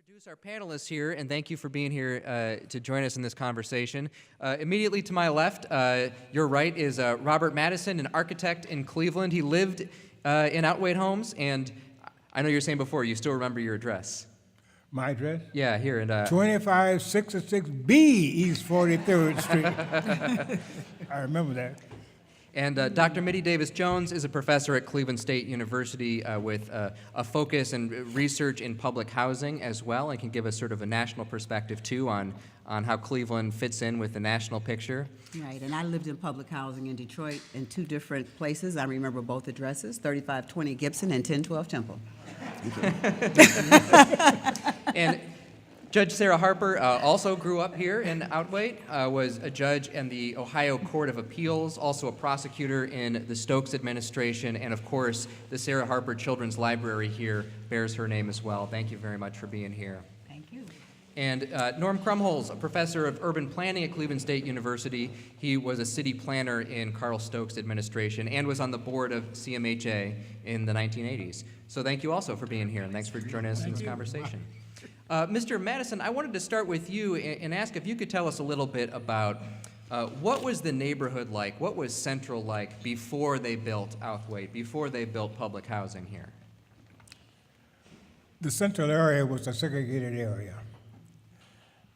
Introduce our panelists here, and thank you for being here to join us in this conversation. Immediately to my left, your right, is Robert Madison, an architect in Cleveland. He lived in Outhwaite Homes, and I know you were saying before, you still remember your address. My address? Yeah, here. And 2566B East 43rd Street. I remember that. And Dr. Mitty Davis-Jones is a professor at Cleveland State University with a focus and research in public housing as well, and can give us sort of a national perspective, too, on how Cleveland fits in with the national picture. Right, and I lived in public housing in Detroit in two different places. I remember both addresses, 3520 Gibson and 1012 Temple. And Judge Sarah Harper also grew up here in Outhwaite, was a judge in the Ohio Court of Appeals, also a prosecutor in the Stokes administration, and of course, the Sarah Harper Children's Library here bears her name as well. Thank you very much for being here. Thank you. And Norm Krumholz, a professor of urban planning at Cleveland State University. He was a city planner in Carl Stokes' administration and was on the board of CMHA in the 1980s. So thank you also for being here, and thanks for joining us in this conversation. Mr. Madison, I wanted to start with you and ask if you could tell us a little bit about what was the neighborhood like, what was Central like before they built Outhwaite, before they built public housing here? The Central area was a segregated area.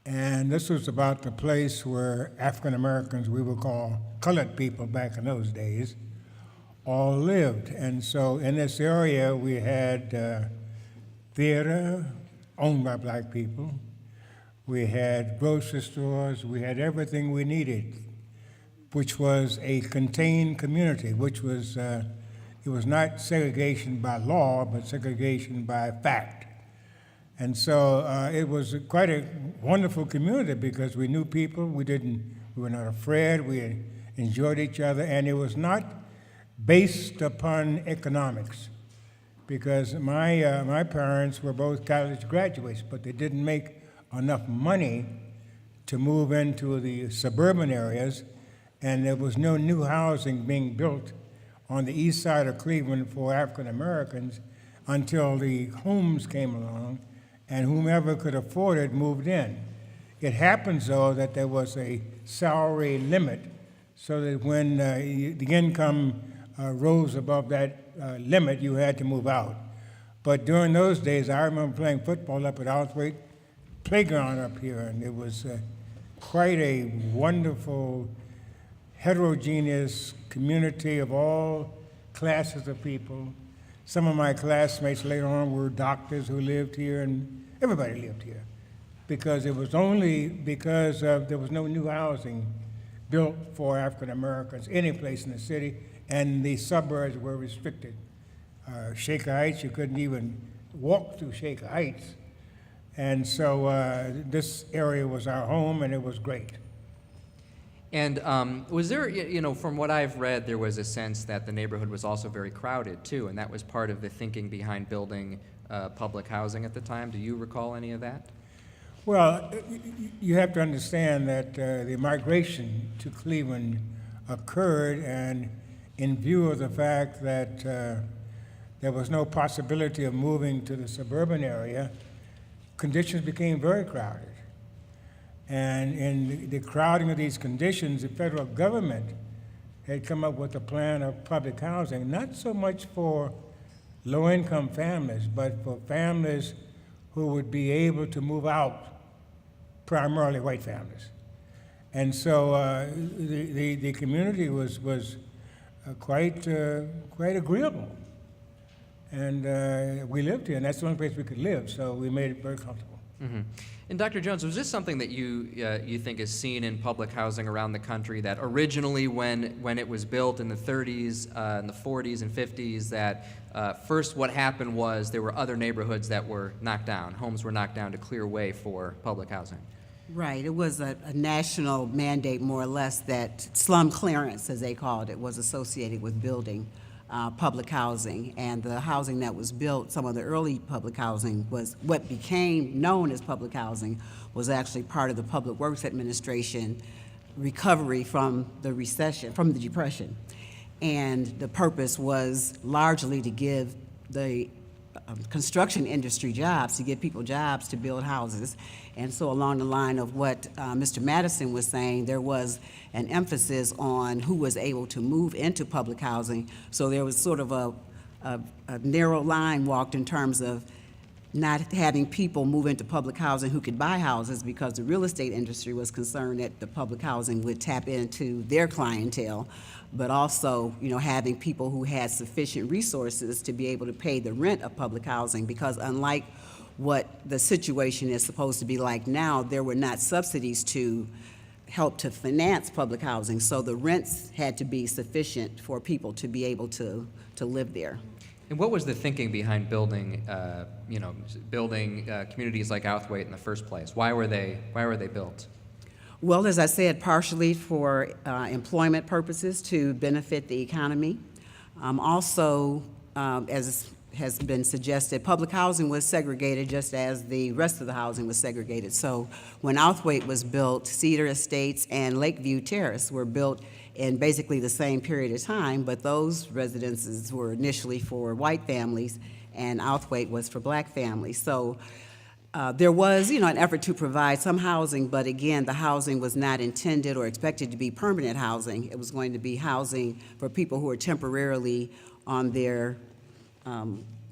And this was about the place where African Americans, we would call colored people back in those days, all lived. And so in this area we had theater, owned by black people. We had grocery stores. We had everything we needed, which was a contained community, which was, it was not segregation by law, but segregation by fact. And so it was quite a wonderful community because we knew people, we were not afraid, we enjoyed each other, and it was not based upon economics. Because my parents were both college graduates, but they didn't make enough money to move into the suburban areas, and there was no new housing being built on the east side of Cleveland for African Americans until the homes came along, and whomever could afford it moved in. It happens, though, that there was a salary limit, so that when the income rose above that limit, you had to move out. But during those days, I remember playing football up at Outhwaite Playground up here, and it was quite a wonderful, heterogeneous community of all classes of people. Some of my classmates later on were doctors who lived here, and everybody lived here, because it was only because there was no new housing built for African Americans any place in the city, and the suburbs were restricted. Shaker Heights, you couldn't even walk through Shaker Heights. And so this area was our home, and it was great. And was there, from what I've read, there was a sense that the neighborhood was also very crowded, too, and that was part of the thinking behind building public housing at the time. Do you recall any of that? Well, you have to understand that the migration to Cleveland occurred, and in view of the fact that there was no possibility of moving to the suburban area, conditions became very crowded. And in the crowding of these conditions, the federal government had come up with a plan of public housing, not so much for low-income families, but for families who would be able to move out, primarily white families. And so the community was quite agreeable. And we lived here, and that's the only place we could live, so we made it very comfortable. Mm-hmm. And Dr. Jones, was this something that you think is seen in public housing around the country, that originally when it was built in the 30s, and the 40s and 50s, that first what happened was there were other neighborhoods that were knocked down, homes were knocked down to clear way for public housing? Right, it was a national mandate, more or less, that slum clearance, as they called it, was associated with building public housing. And the housing that was built, some of the early public housing, was what became known as public housing, was actually part of the Public Works Administration recovery from the recession, from the Depression. And the purpose was largely to give the construction industry jobs, to give people jobs to build houses. And so along the line of what Mr. Madison was saying, there was an emphasis on who was able to move into public housing. So there was sort of a narrow line walked in terms of not having people move into public housing who could buy houses, because the real estate industry was concerned that the public housing would tap into their clientele, but also, having people who had sufficient resources to be able to pay the rent of public housing, because unlike what the situation is supposed to be like now, there were not subsidies to help to finance public housing, so the rents had to be sufficient for people to be able to live there. And what was the thinking behind building, communities like Outhwaite in the first place? Why were they built? Well, as I said, partially for employment purposes to benefit the economy. Also, as has been suggested, public housing was segregated just as the rest of the housing was segregated. So when Outhwaite was built, Cedar Estates and Lakeview Terrace were built in basically the same period of time, but those residences were initially for white families, and Outhwaite was for black families. So there was, an effort to provide some housing, but again, the housing was not intended or expected to be permanent housing. It was going to be housing for people who were temporarily on their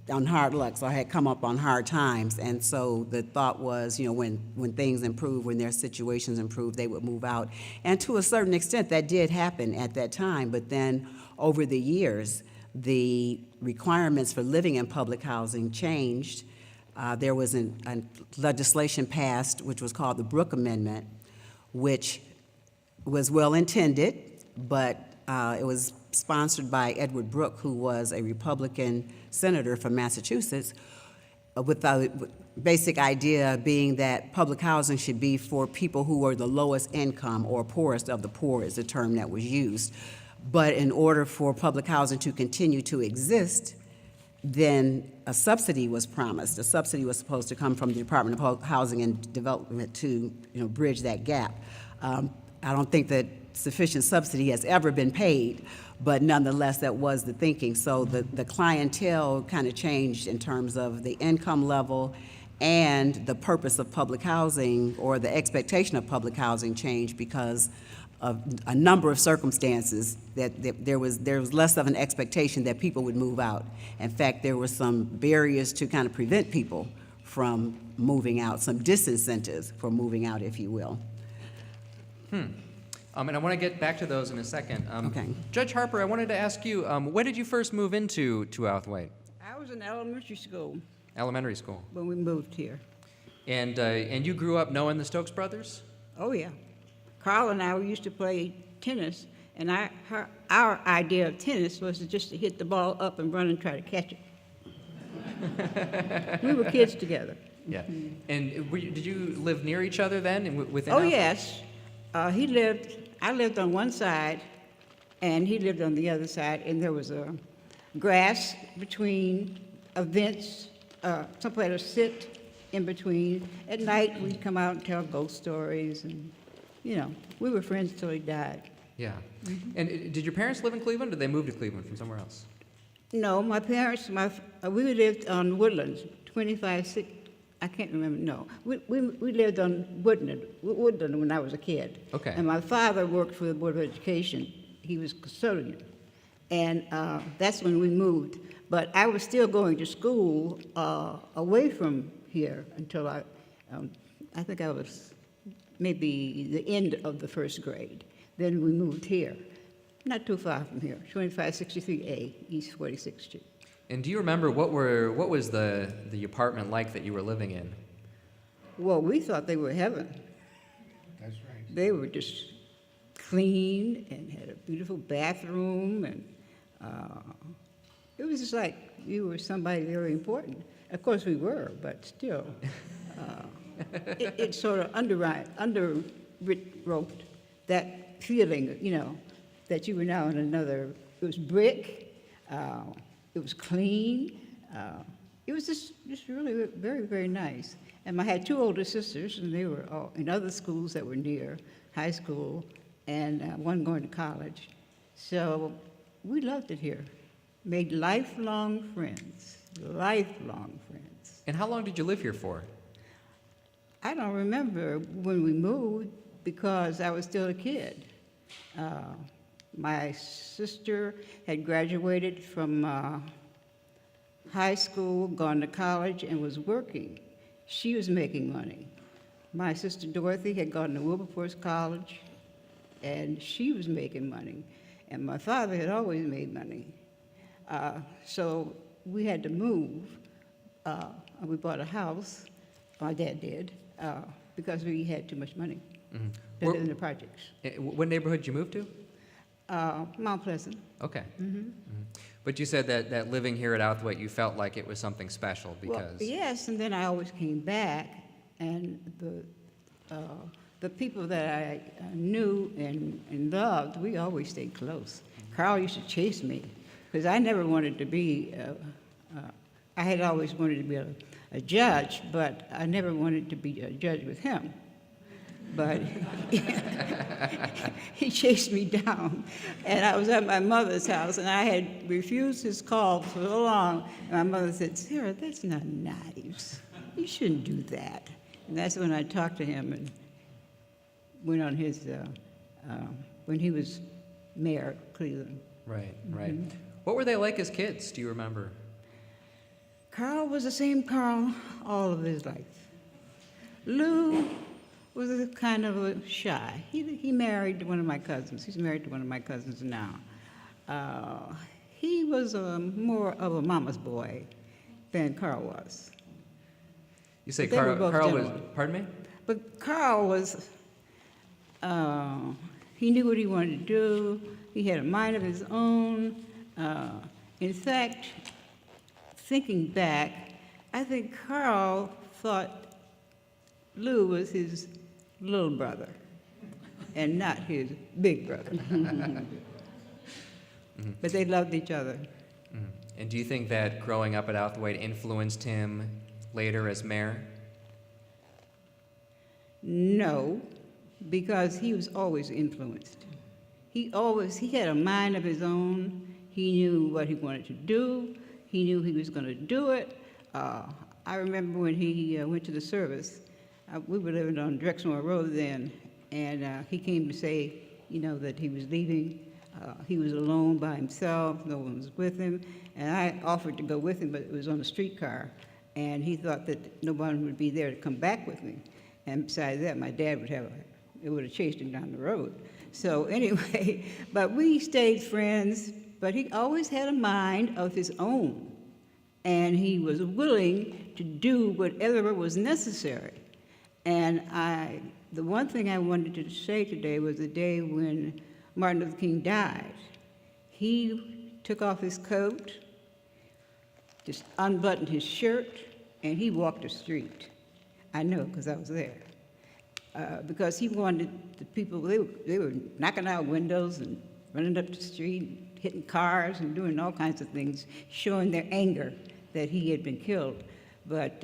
on hard luck, or had come up on hard times. And so the thought was, when things improve, when their situations improve, they would move out. And to a certain extent, that did happen at that time. But then over the years, the requirements for living in public housing changed. There was a legislation passed, which was called the Brooke Amendment, which was well-intended, but it was sponsored by Edward Brooke, who was a Republican senator from Massachusetts, with the basic idea being that public housing should be for people who are the lowest income, or poorest of the poor is the term that was used. But in order for public housing to continue to exist, then a subsidy was promised. A subsidy was supposed to come from the Department of Housing and Development to bridge that gap. I don't think that sufficient subsidy has ever been paid, but nonetheless, that was the thinking. So the clientele kind of changed in terms of the income level, and the purpose of public housing, or the expectation of public housing, changed because of a number of circumstances. That there was less of an expectation that people would move out. In fact, there were some barriers to kind of prevent people from moving out, some disincentives for moving out, if you will. And I want to get back to those in a second. Okay. Judge Harper, I wanted to ask you, when did you first move into Outhwaite? I was in elementary school Elementary school. when we moved here. And you grew up knowing the Stokes brothers? Oh, yeah. Carl and I, we used to play tennis, and our idea of tennis was just to hit the ball up and run and try to catch it. We were kids together. Yeah. And did you live near each other then? Within Oh, Outhwaite? yes. I lived on one side, and he lived on the other side, and there was a grass between events, someplace to sit in between. At night, we'd come out and tell ghost stories, and, we were friends till he died. Yeah. And did your parents live in Cleveland, or did they move to Cleveland from somewhere else? No, my parents, we lived on Woodlands, 25, I can't remember, no. We lived on Woodland when I was a kid. Okay. And my father worked for the Board of Education. He was custodian. And that's when we moved. But I was still going to school away from here until I think I was maybe the end of the first grade. Then we moved here, not too far from here, 2563A, East 46th Street. And do you remember what was the apartment like that you were living in? Well, we thought they were heaven. That's right. They were just clean and had a beautiful bathroom, and it was just like you were somebody very important. Of course we were, but still, it sort of underwrote that feeling, that you were now in another. It was brick. It was clean. It was just really very, very nice. And I had two older sisters, and they were all in other schools that were near, high school, and one going to college. So we loved it here. Made lifelong friends. lifelong friends. And how long did you live here for? I don't remember when we moved because I was still a kid. My sister had graduated from high school, gone to college, and was working. She was making money. My sister Dorothy had gone to Wilberforce College, and she was making money. And my father had always made money. So we had to move. And we bought a house, my dad did, because we had too much money to live in the projects. What neighborhood did you move to? Mount Pleasant. Okay. But you said that living here at Outhwaite, you felt like it was something special Well, because... yes, and then I always came back, and the people that I knew and loved, we always stayed close. Carl used to chase me, because I never wanted to be, I had always wanted to be a judge, but I never wanted to be a judge with him. But he chased me down, and I was at my mother's house, and I had refused his call for so long, and my mother said, "Sarah, that's not nice. You shouldn't do that." And that's when I talked to him and went on his, when he was mayor of Cleveland. Right, right. What were they like as kids, do you remember? Carl was the same Carl all of his life. Lou was a kind of a shy. He married one of my cousins. He's married to one of my cousins now. He was more of a mama's boy than Carl was. You say But they were both Carl was... gentlemen. Pardon me? But Carl was, he knew what he wanted to do. He had a mind of his own. In fact, thinking back, I think Carl thought Lou was his little brother and not his big brother. But they loved each other. And do you think that growing up at Outhwaite influenced him later as mayor? No, because he was always influenced. He had a mind of his own. He knew what he wanted to do. He knew he was going to do it. I remember when he went to the service, we were living on Drexelmore Road then, and he came to say, that he was leaving. He was alone by himself. No one was with him. And I offered to go with him, but it was on a streetcar. And he thought that no one would be there to come back with me. And besides that, my dad would have chased him down the road. So anyway, but we stayed friends, but he always had a mind of his own. And he was willing to do whatever was necessary. And the one thing I wanted to say today was the day when Martin Luther King died. He took off his coat, just unbuttoned his shirt, and he walked the street. I know, because I was there. Because he wanted the people, they were knocking out windows and running up the street, hitting cars and doing all kinds of things, showing their anger that he had been killed. But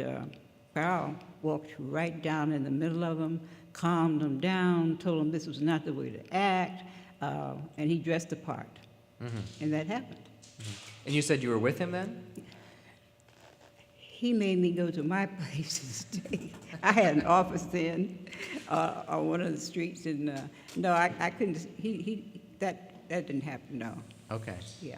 Carl walked right down in the middle of them, calmed them down, told them this was not the way to act, and he dressed the part. And that happened. And you said you were with him then? He made me go to my place and stay. I had an office then on one of the streets, and no, I couldn't. That didn't happen. No. Okay. Yeah.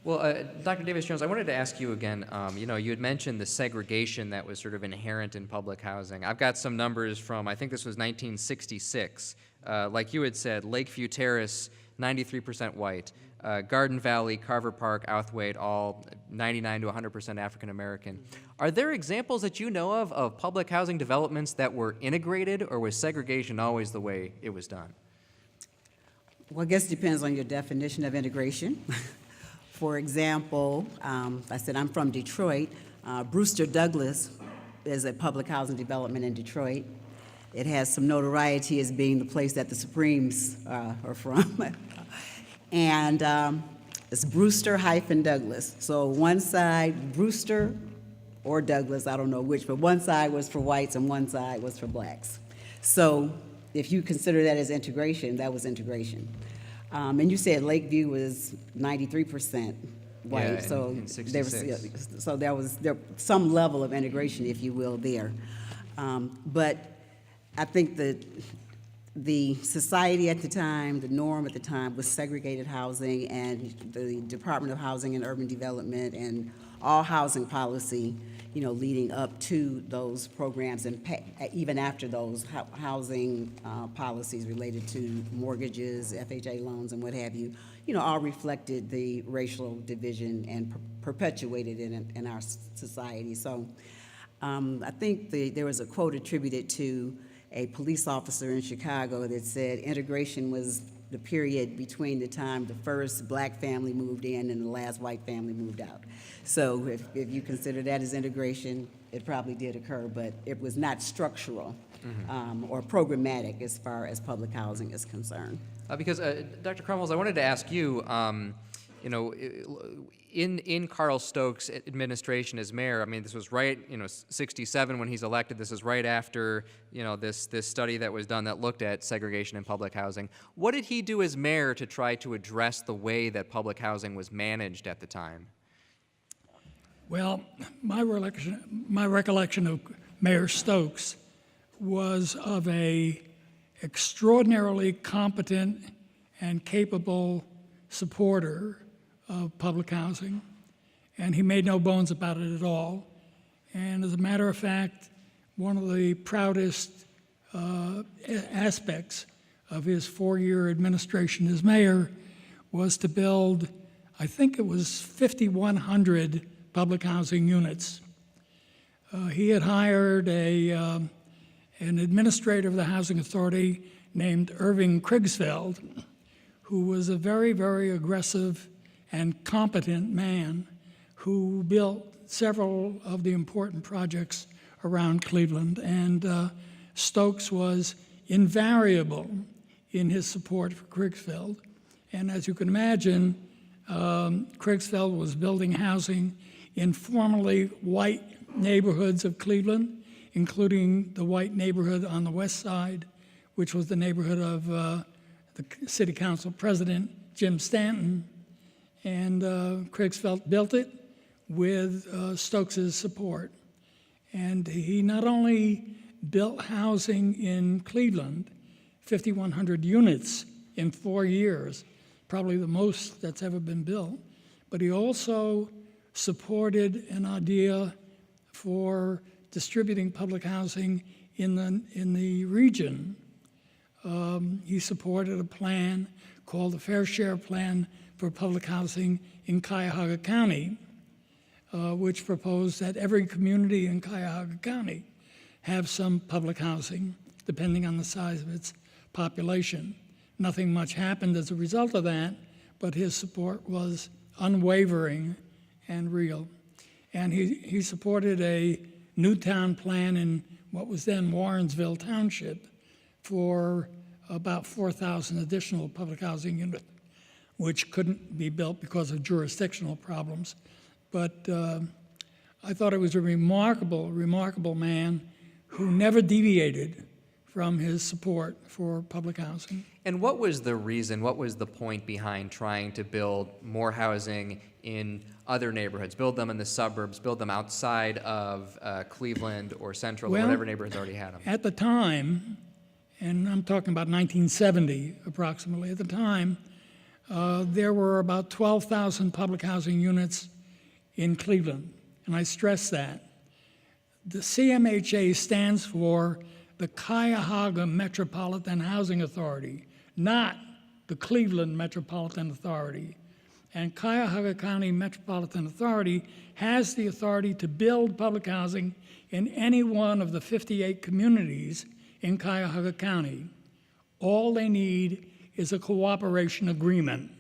Well, Dr. Davis-Jones, I wanted to ask you again, you had mentioned the segregation that was sort of inherent in public housing. I've got some numbers from, I think this was 1966. Like you had said, Lakeview Terrace, 93% white. Garden Valley, Carver Park, Outhwaite, all 99 to 100% African American. Are there examples that you know of public housing developments that were integrated, or was segregation always the way it was done? Well, I guess it depends on your definition of integration. For example, I said I'm from Detroit. Brewster Douglas is a public housing development in Detroit. It has some notoriety as being the place that the Supremes are from. And it's Brewster-Douglas. So one side, Brewster or Douglas, I don't know which, but one side was for whites and one side was for blacks. So if you consider that as integration, that was integration. And you said Lakeview was 93%. white. Yeah, So in there was, 66. so there was some level of integration, if you will, there. But I think that the society at the time, the norm at the time, was segregated housing, and the Department of Housing and Urban Development and all housing policy, leading up to those programs and even after those housing policies related to mortgages, FHA loans, and what have you, all reflected the racial division and perpetuated it in our society. So I think there was a quote attributed to a police officer in Chicago that said integration was the period between the time the first black family moved in and the last white family moved out. So if you consider that as integration, it probably did occur, but it was not structural or programmatic as far as public housing is concerned. Because Dr. Crumholz, I wanted to ask you, in Carl Stokes' administration as mayor, I mean, this was right, 67 when he's elected. This is right after, this study that was done that looked at segregation in public housing. What did he do as mayor to try to address the way that public housing was managed at the time? Well, my recollection of Mayor Stokes was of a extraordinarily competent and capable supporter of public housing, and he made no bones about it at all. And as a matter of fact, one of the proudest aspects of his 4-year administration as mayor was to build, I think it was 5,100 public housing units. He had hired an administrator of the Housing Authority named Irving Krigsfeld, who was a very, very aggressive and competent man who built several of the important projects around Cleveland. And Stokes was invariable in his support for Krigsfeld. And as you can imagine, Krigsfeld was building housing in formerly white neighborhoods of Cleveland, including the white neighborhood on the west side, which was the neighborhood of the city council president, Jim Stanton. And Krigsfeld built it with Stokes' support. And he not only built housing in Cleveland, 5,100 units in 4 years, probably the most that's ever been built, but he also supported an idea for distributing public housing in the region. He supported a plan called the Fair Share Plan for Public Housing in Cuyahoga County, which proposed that every community in Cuyahoga County have some public housing, depending on the size of its population. Nothing much happened as a result of that, but his support was unwavering and real. And he supported a new town plan in what was then Warrensville Township for about 4,000 additional public housing units, which couldn't be built because of jurisdictional problems. But I thought it was a remarkable, remarkable man who never deviated from his support for public housing. And what was the reason, what was the point behind trying to build more housing in other neighborhoods, build them in the suburbs, build them outside of Cleveland or Central, or whatever neighborhoods already had them? At the time, and I'm talking about 1970 approximately, at the time, there were about 12,000 public housing units in Cleveland, and I stress that. The CMHA stands for the Cuyahoga Metropolitan Housing Authority, not the Cleveland Metropolitan Authority. And Cuyahoga County Metropolitan Authority has the authority to build public housing in any one of the 58 communities in Cuyahoga County. All they need is a cooperation agreement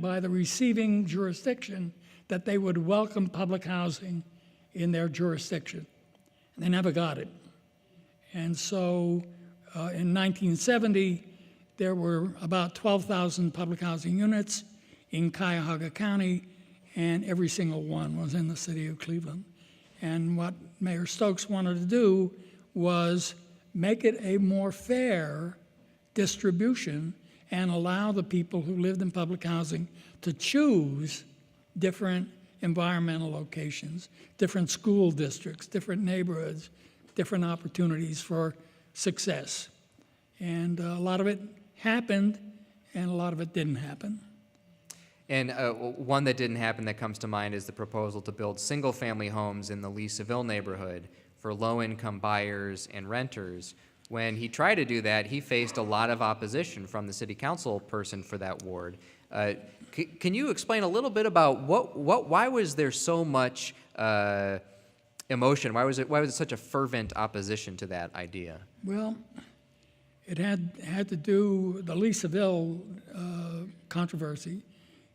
by the receiving jurisdiction that they would welcome public housing in their jurisdiction. They never got it. And so in 1970, there were about 12,000 public housing units in Cuyahoga County, and every single one was in the city of Cleveland. And what Mayor Stokes wanted to do was make it a more fair distribution and allow the people who lived in public housing to choose different environmental locations, different school districts, different neighborhoods, different opportunities for success. And a lot of it happened, and a lot of it didn't happen. And one that didn't happen that comes to mind is the proposal to build single-family homes in the Lee Seville neighborhood for low-income buyers and renters. When he tried to do that, he faced a lot of opposition from the city council person for that ward. Can you explain a little bit about why was there so much emotion? Why was it such a fervent opposition to that idea? Well, it had to do, the Lee Seville controversy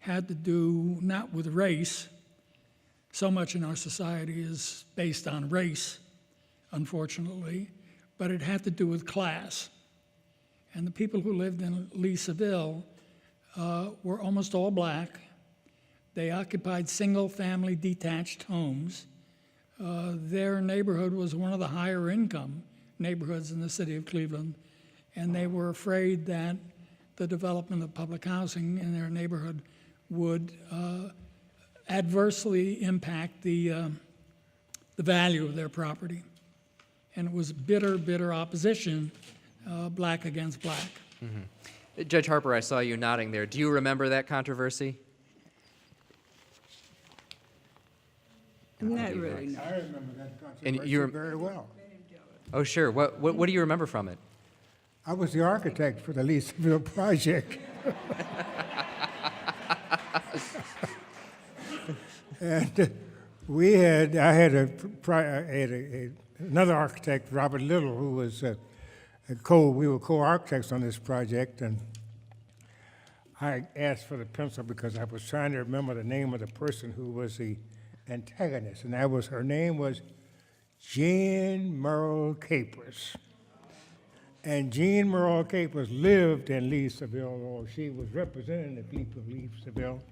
had to do not with race. So much in our society is based on race, unfortunately, but it had to do with class. And the people who lived in Lee Seville were almost all black. They occupied single-family detached homes. Their neighborhood was one of the higher income neighborhoods in the city of Cleveland, and they were afraid that the development of public housing in their neighborhood would adversely impact the value of their property. And it was bitter, bitter opposition, black against black. Mm-hmm. Judge Harper, I saw you nodding there. Do you remember that controversy? Not really, no. I remember that And controversy you're- very well. Oh, sure. What do you remember from it? I was the architect for the Lee Seville project. And I had another architect, Robert Little, who was we were co-architects on this project, and I asked for the pencil because I was trying to remember the name of the person who was the antagonist, and her name was Jean Merle Capers. And Jean Merle Capers lived in Lee Seville, or she was representing the people of Lee Seville.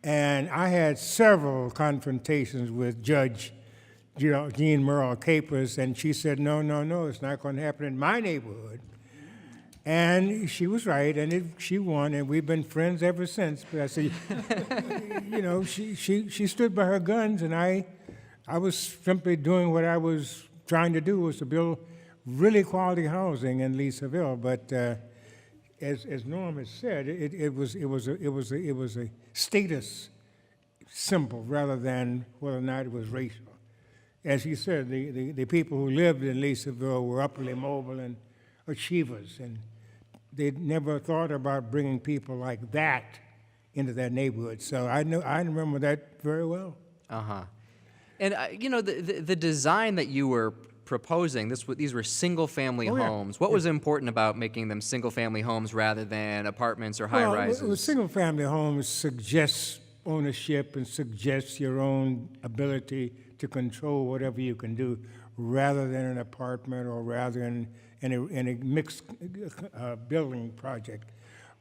And I had several confrontations with Judge Jean Merle Capers, and she said, no, it's not going to happen in my neighborhood. And she was right, and she won, and we've been friends ever since. But I said, she stood by her guns, and I was simply doing what I was trying to do, was to build really quality housing in Lee Seville. But as Norm has said, it was a status symbol rather than whether or not it was racial. As he said, the people who lived in Lee Seville were upperly mobile and achievers, and they never thought about bringing people like that into their neighborhood. So I remember that very well. Uh-huh. And, the design that you were proposing, these were single-family Oh, yeah. homes. What was important about making them single-family homes rather than apartments or high-rises? Well, single-family homes suggests ownership and suggests your own ability to control whatever you can do, rather than an apartment or rather than in a mixed building project.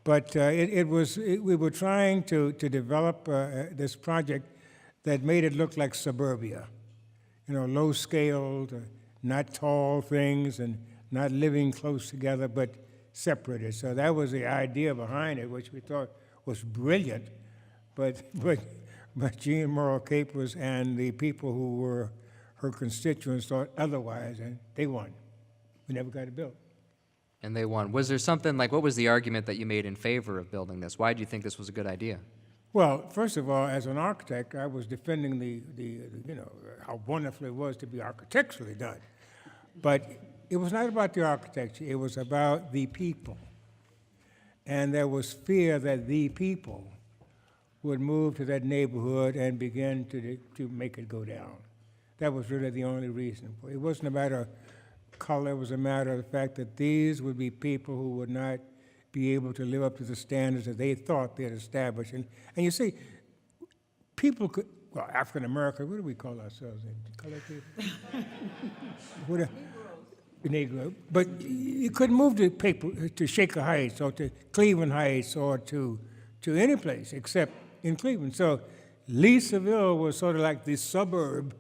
But we were trying to develop this project that made it look like suburbia, low-scaled, not tall things, and not living close together, but separated. So that was the idea behind it, which we thought was brilliant. But Jean Merle Capers and the people who were her constituents thought otherwise, and they won. We never got it built. And they won. Was there something like, what was the argument that you made in favor of building this? Why do you think this was a good idea? Well, first of all, as an architect, I was defending the how wonderful it was to be architecturally done. But it was not about the architecture, it was about the people. And there was fear that the people would move to that neighborhood and begin to make it go down. That was really the only reason. It wasn't a matter of color, it was a matter of the fact that these would be people who would not be able to live up to the standards that they thought they had established. And you see, people could, well, African American, what do we call ourselves? Colored people? Negro. But you couldn't move to Shaker Heights or to Cleveland Heights or to any place except in Cleveland. So Lee Seville was sort of like the suburb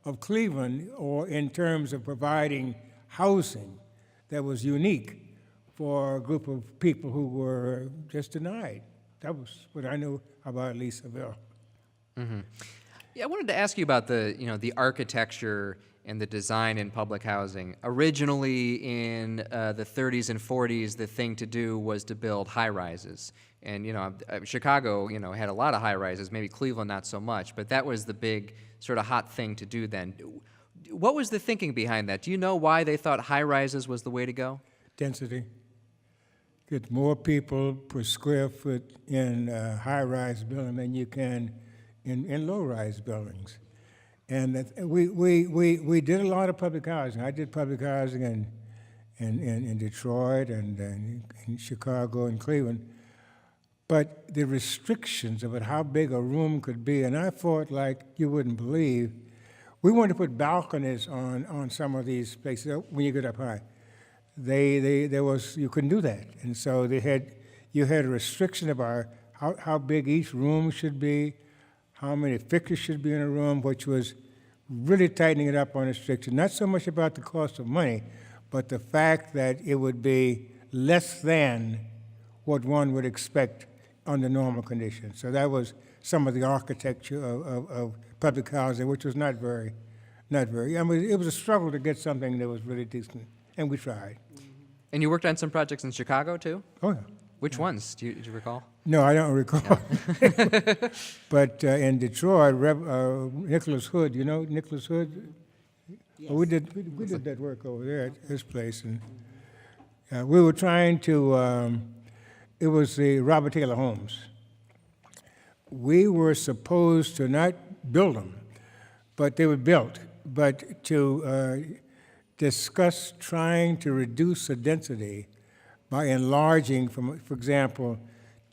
of Cleveland, or in terms of providing housing that was unique for a group of people who were just denied. That was what I knew about Leesville. Yeah, I wanted to ask you about the architecture and the design in public housing. Originally, in the 30s and 40s, the thing to do was to build high-rises. And, Chicago, had a lot of high-rises, maybe Cleveland not so much, but that was the big sort of hot thing to do then. What was the thinking behind that? Do you know why they thought high-rises was the way to go? Density. Get more people per square foot in a high-rise building than you can in low-rise buildings. And we did a lot of public housing. I did public housing in Detroit and in Chicago and Cleveland. But the restrictions of it, how big a room could be, and I thought, like you wouldn't believe, we wanted to put balconies on some of these places when you get up high. You couldn't do that, and so you had a restriction about how big each room should be, how many fixtures should be in a room, which was really tightening it up on restriction. Not so much about the cost of money, but the fact that it would be less than what one would expect under normal conditions. So that was some of the architecture of public housing, which was not very. I mean, it was a struggle to get something that was really decent, and we tried. And you worked on some projects in Chicago, too? Oh, yeah. Which ones? Do you recall? No, I don't recall. But in Detroit, Nicholas Hood, you know Nicholas Hood? Yes. Well, we did that work over there at his place, and we were trying to. It was the Robert Taylor homes. We were supposed to not build them, but they were built. But to discuss trying to reduce the density by enlarging from, for example,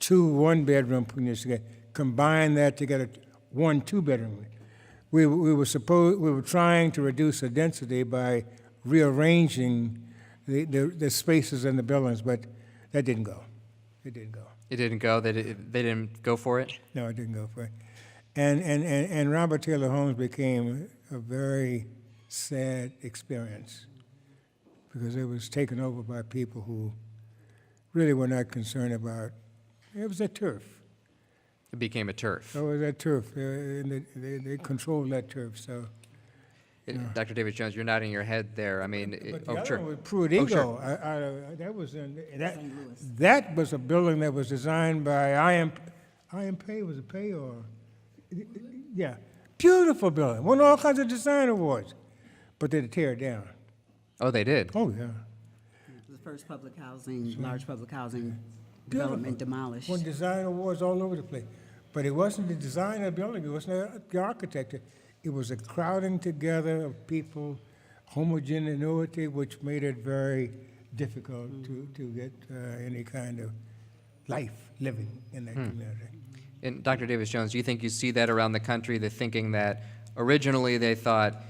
2 one-bedroom units together, combine that to get a 1 two-bedroom. We were trying to reduce the density by rearranging the spaces in the buildings, but that didn't go. It didn't go. It didn't go? They didn't go for it? No, it didn't go for it. And Robert Taylor Homes became a very sad experience because it was taken over by people who really were not concerned about. It was a turf. It became a turf. It was a turf. They controlled that turf. So. Dr. David Jones, you're nodding your head there. I mean, But the other sure. one was Pruitt-Eagle. That was that was a building that was designed by I.M. Pei. Was it Pei or? Yeah, beautiful building. Won all kinds of design awards, but they had to tear it down. Oh, they did? Oh yeah. The first public housing, large public housing development demolished. Won design awards all over the place, but it wasn't the design of the building. It wasn't the architecture. It was a crowding together of people, homogeneity, which made it very difficult to get any kind of life living in that community. And Dr. Davis Jones, do you think you see that around the country, the thinking that originally they thought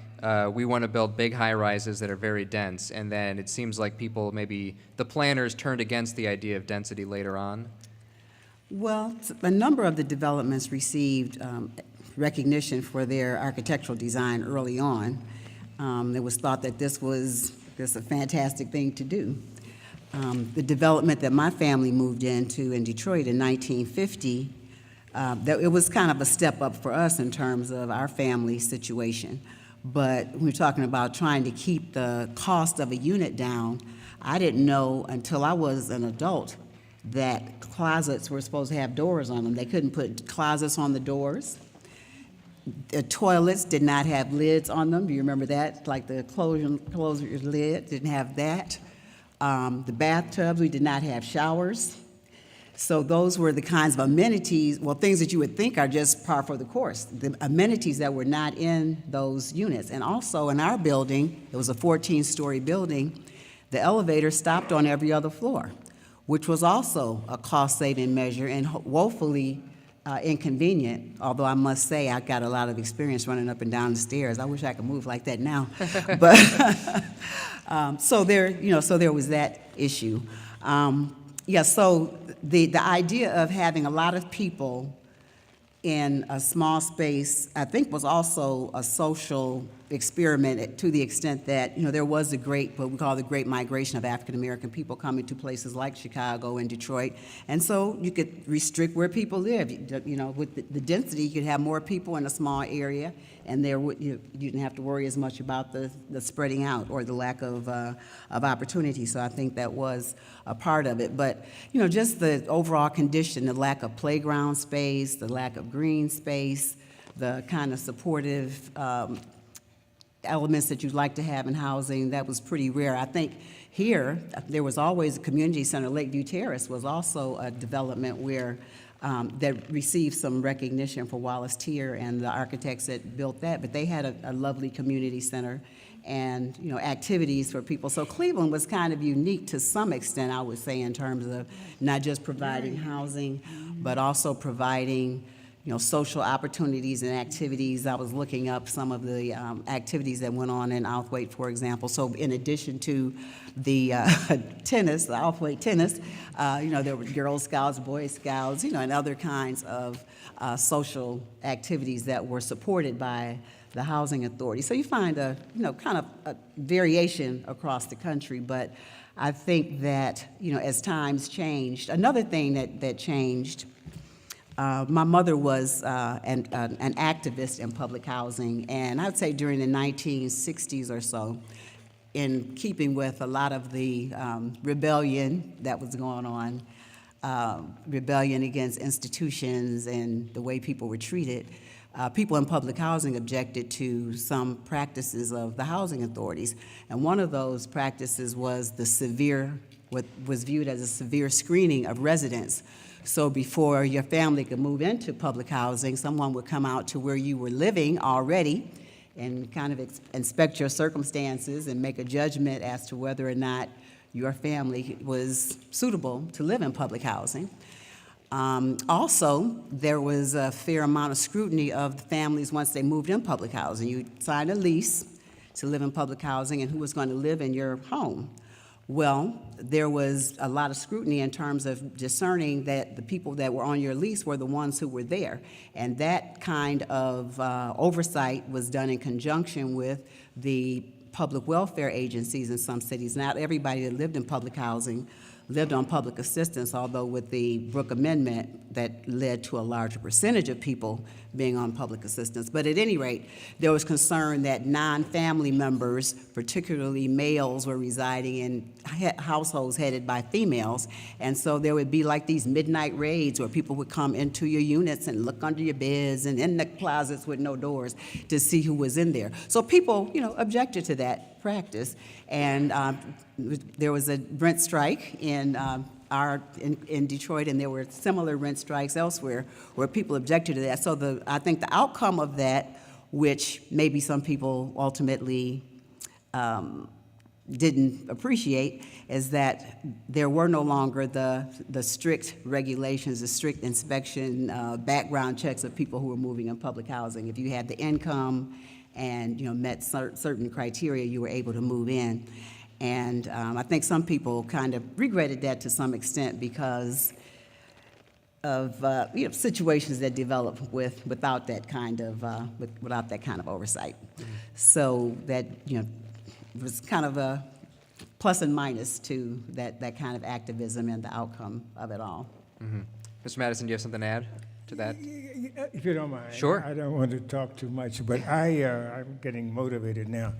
we want to build big high-rises that are very dense, and then it seems like people, maybe the planners turned against the idea of density later on? Well, a number of the developments received recognition for their architectural design early on. It was thought that this was a fantastic thing to do. The development that my family moved into in Detroit in 1950, it was kind of a step up for us in terms of our family situation. But we were talking about trying to keep the cost of a unit down. I didn't know until I was an adult that closets were supposed to have doors on them. They couldn't put closets on the doors. The toilets did not have lids on them. Do you remember that? Like the closure lid didn't have that. The bathtubs, we did not have showers. So those were the kinds of amenities, well, things that you would think are just par for the course, the amenities that were not in those units. And also in our building, it was a 14-story building, the elevator stopped on every other floor, which was also a cost-saving measure and woefully inconvenient, although I must say I got a lot of experience running up and down the stairs. I wish I could move like that now. But so there was that issue. So the idea of having a lot of people in a small space, I think, was also a social experiment to the extent that, there was what we call the Great Migration of African American people coming to places like Chicago and Detroit. And so you could restrict where people live. With the density, you could have more people in a small area, and you didn't have to worry as much about the spreading out or the lack of opportunity. So I think that was a part of it. But, just the overall condition, the lack of playground space, the lack of green space, the kind of supportive elements that you'd like to have in housing, that was pretty rare. I think here, there was always a community center. Lakeview Terrace was also a development where that received some recognition for Wallace Tier and the architects that built that, but they had a lovely community center and, activities for people. So Cleveland was kind of unique to some extent, I would say, in terms of not just providing housing, but also providing social opportunities and activities. I was looking up some of the activities that went on in Outhwaite, for example. So in addition to the tennis, the Outhwaite tennis, there were Girl Scouts, Boy Scouts, and other kinds of social activities that were supported by the housing authority. So you find a variation across the country, but I think that, as times changed, another thing that changed. My mother was an activist in public housing, and I'd say during the 1960s or so, in keeping with a lot of the rebellion that was going on, rebellion against institutions and the way people were treated, people in public housing objected to some practices of the housing authorities. And one of those practices was what was viewed as a severe screening of residents. So before your family could move into public housing, someone would come out to where you were living already and kind of inspect your circumstances and make a judgment as to whether or not your family was suitable to live in public housing. Also, there was a fair amount of scrutiny of the families once they moved in public housing. You signed a lease to live in public housing and who was going to live in your home. Well, there was a lot of scrutiny in terms of discerning that the people that were on your lease were the ones who were there. And that kind of oversight was done in conjunction with the public welfare agencies in some cities. Not everybody that lived in public housing lived on public assistance, although with the Brooke Amendment that led to a larger percentage of people being on public assistance. But at any rate, there was concern that non-family members, particularly males, were residing in households headed by females. And so there would be like these midnight raids where people would come into your units and look under your beds and in the closets with no doors to see who was in there. So people, objected to that practice. And there was a rent strike in Detroit, and there were similar rent strikes elsewhere where people objected to that. So I think the outcome of that, which maybe some people ultimately didn't appreciate, is that there were no longer the strict regulations, the strict inspection, background checks of people who were moving in public housing. If you had the income and met certain criteria, you were able to move in. And I think some people kind of regretted that to some extent because of situations that developed without that kind of oversight. Mm-hmm. So that was kind of a plus and minus to that kind of activism and the outcome of it all. Mm-hmm. Mr. Madison, do you have something to add to that? If you don't mind. Sure. I don't want to talk too much, but I'm getting motivated now.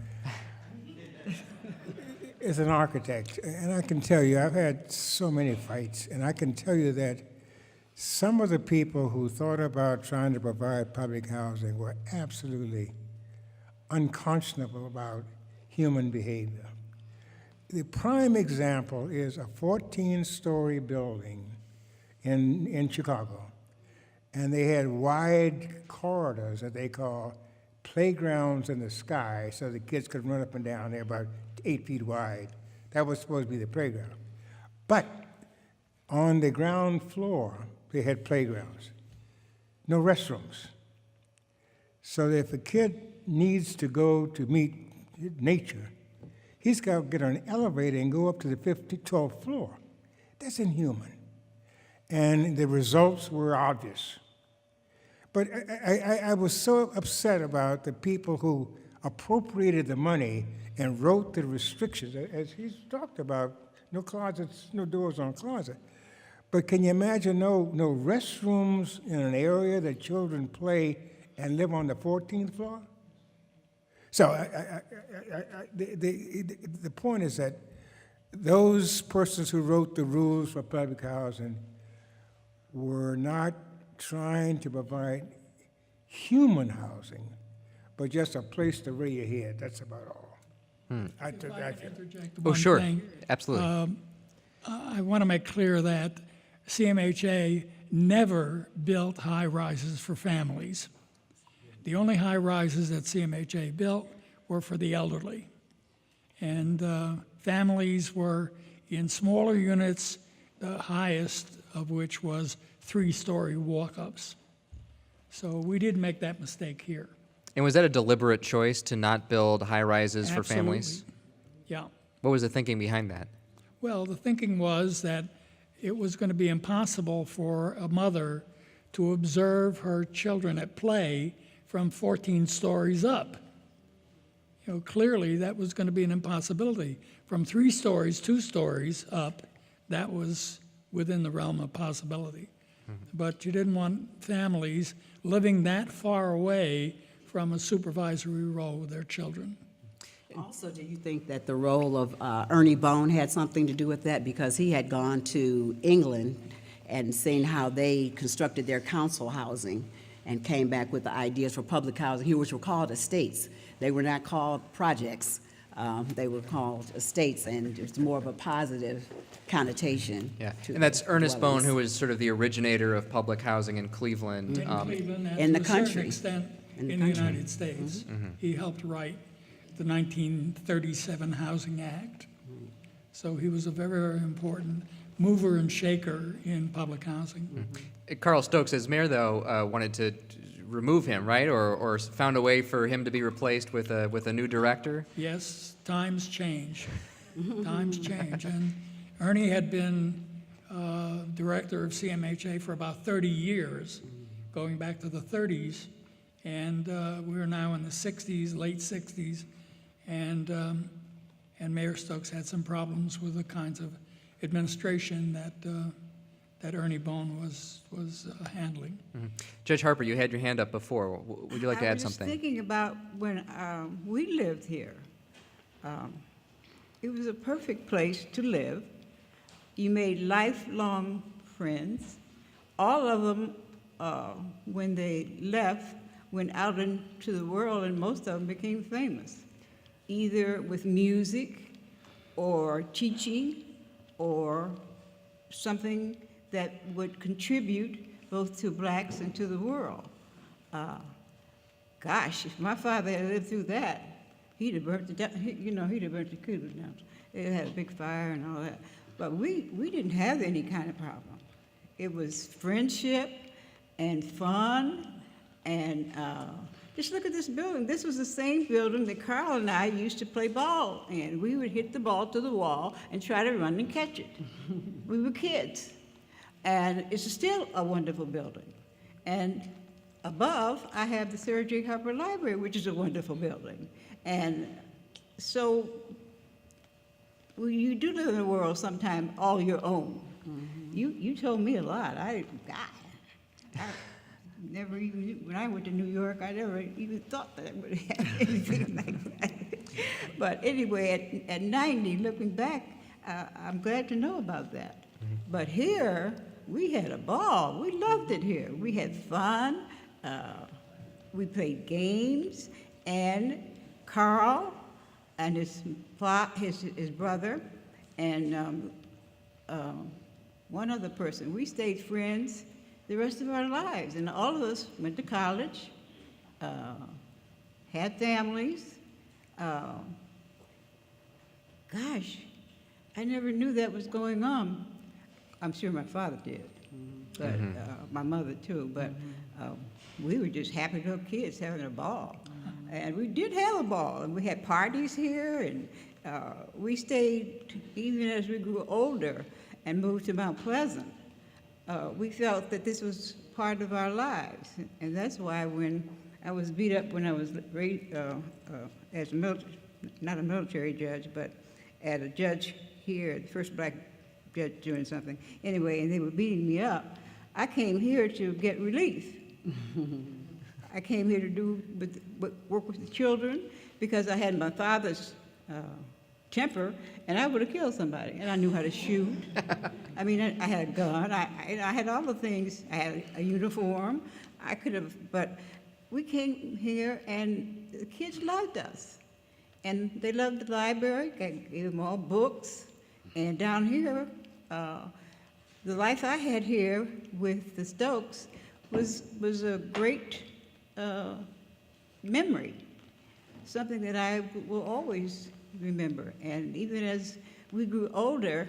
As an architect, and I can tell you, I've had so many fights, and I can tell you that some of the people who thought about trying to provide public housing were absolutely unconscionable about human behavior. The prime example is a 14-story building in Chicago, and they had wide corridors that they call playgrounds in the sky, so the kids could run up and down. They're about 8 feet wide. That was supposed to be the playground. But on the ground floor, they had playgrounds, no restrooms. So that if a kid needs to go to meet nature, he's got to get on an elevator and go up to the 12th floor. That's inhuman. And the results were obvious. But I was so upset about the people who appropriated the money and wrote the restrictions, as he's talked about, no closets, no doors on closet. But can you imagine no restrooms in an area that children play and live on the 14th floor? So the point is that those persons who wrote the rules for public housing were not trying to provide human housing, but just a place to lay your head. That's about all. I took that. Interject Oh, one sure. thing. Absolutely. I want to make clear that CMHA never built high-rises for families. The only high-rises that CMHA built were for the elderly. And families were in smaller units, the highest of which was 3-story walk-ups. So we did make that mistake here. And was that a deliberate choice to not build high-rises for families? Absolutely. Yeah. What was the thinking behind that? Well, the thinking was that it was going to be impossible for a mother to observe her children at play from 14 stories up. You know, clearly that was going to be an impossibility. From 3 stories, 2 stories up, that was within the realm of possibility. But you didn't want families living that far away from a supervisory role with their children. Also, do you think that the role of Ernie Bone had something to do with that? Because he had gone to England and seen how they constructed their council housing and came back with the ideas for public housing here, which were called estates. They were not called projects. They were called estates, and it's more of a positive connotation. Yeah, to and that's the Ernest Bone, dwellings. who was sort of the originator of public housing in Cleveland. In Cleveland, and in the to a certain country. extent, In the in the country. United States. He helped write the 1937 Housing Act. So he was a very, very important mover and shaker in public housing. Carl Stokes, as mayor, though, wanted to remove him, right? Or found a way for him to be replaced with a new director? Yes, times change. Times change. And Ernie had been director of CMHA for about 30 years, going back to the 30s. And we are now in the 60s, late 60s. And Mayor Stokes had some problems with the kinds of administration that Ernie Bone was handling. Judge Harper, you had your hand up before. Would you like to add I was just something? thinking about when we lived here. It was a perfect place to live. You made lifelong friends. All of them, when they left, went out into the world, and most of them became famous, either with music or teaching or something that would contribute both to blacks and to the world. Gosh, if my father had lived through that, he'd have burnt he'd have burnt the Cuba down. It had a big fire and all that. But we didn't have any kind of problem. It was friendship and fun, and just look at this building. This was the same building that Carl and I used to play ball in. We would hit the ball to the wall and try to run and catch it. We were kids. And it's still a wonderful building. And above, I have the Sarah J. Harper Library, which is a wonderful building. And so you do live in a world sometime all your own. You told me a lot. I never even, when I went to New York, I never even thought that I would have anything like that. But anyway, at 90, looking back, I'm glad to know about that. But here, we had a ball. We loved it here. We had fun. We played games, and Carl and his brother and one other person, we stayed friends the rest of our lives. And all of us went to college, had families. Gosh, I never knew that was going on. I'm sure my father did, but my mother too. But we were just happy little kids having a ball. And we did have a ball, and we had parties here, and we stayed even as we grew older and moved to Mount Pleasant. We felt that this was part of our lives, and that's why when I was beat up when I was raised as a military, not a military judge, but as a judge here, the first black judge doing something. Anyway, and they were beating me up. I came here to get relief. I came here to work with the children because I had my father's temper, and I would have killed somebody. And I knew how to shoot. I mean, I had a gun. I had all the things. I had a uniform. I could have, but we came here, and the kids loved us. And they loved the library. I gave them all books. And down here, the life I had here with the Stokes was a great memory, something that I will always remember. And even as we grew older,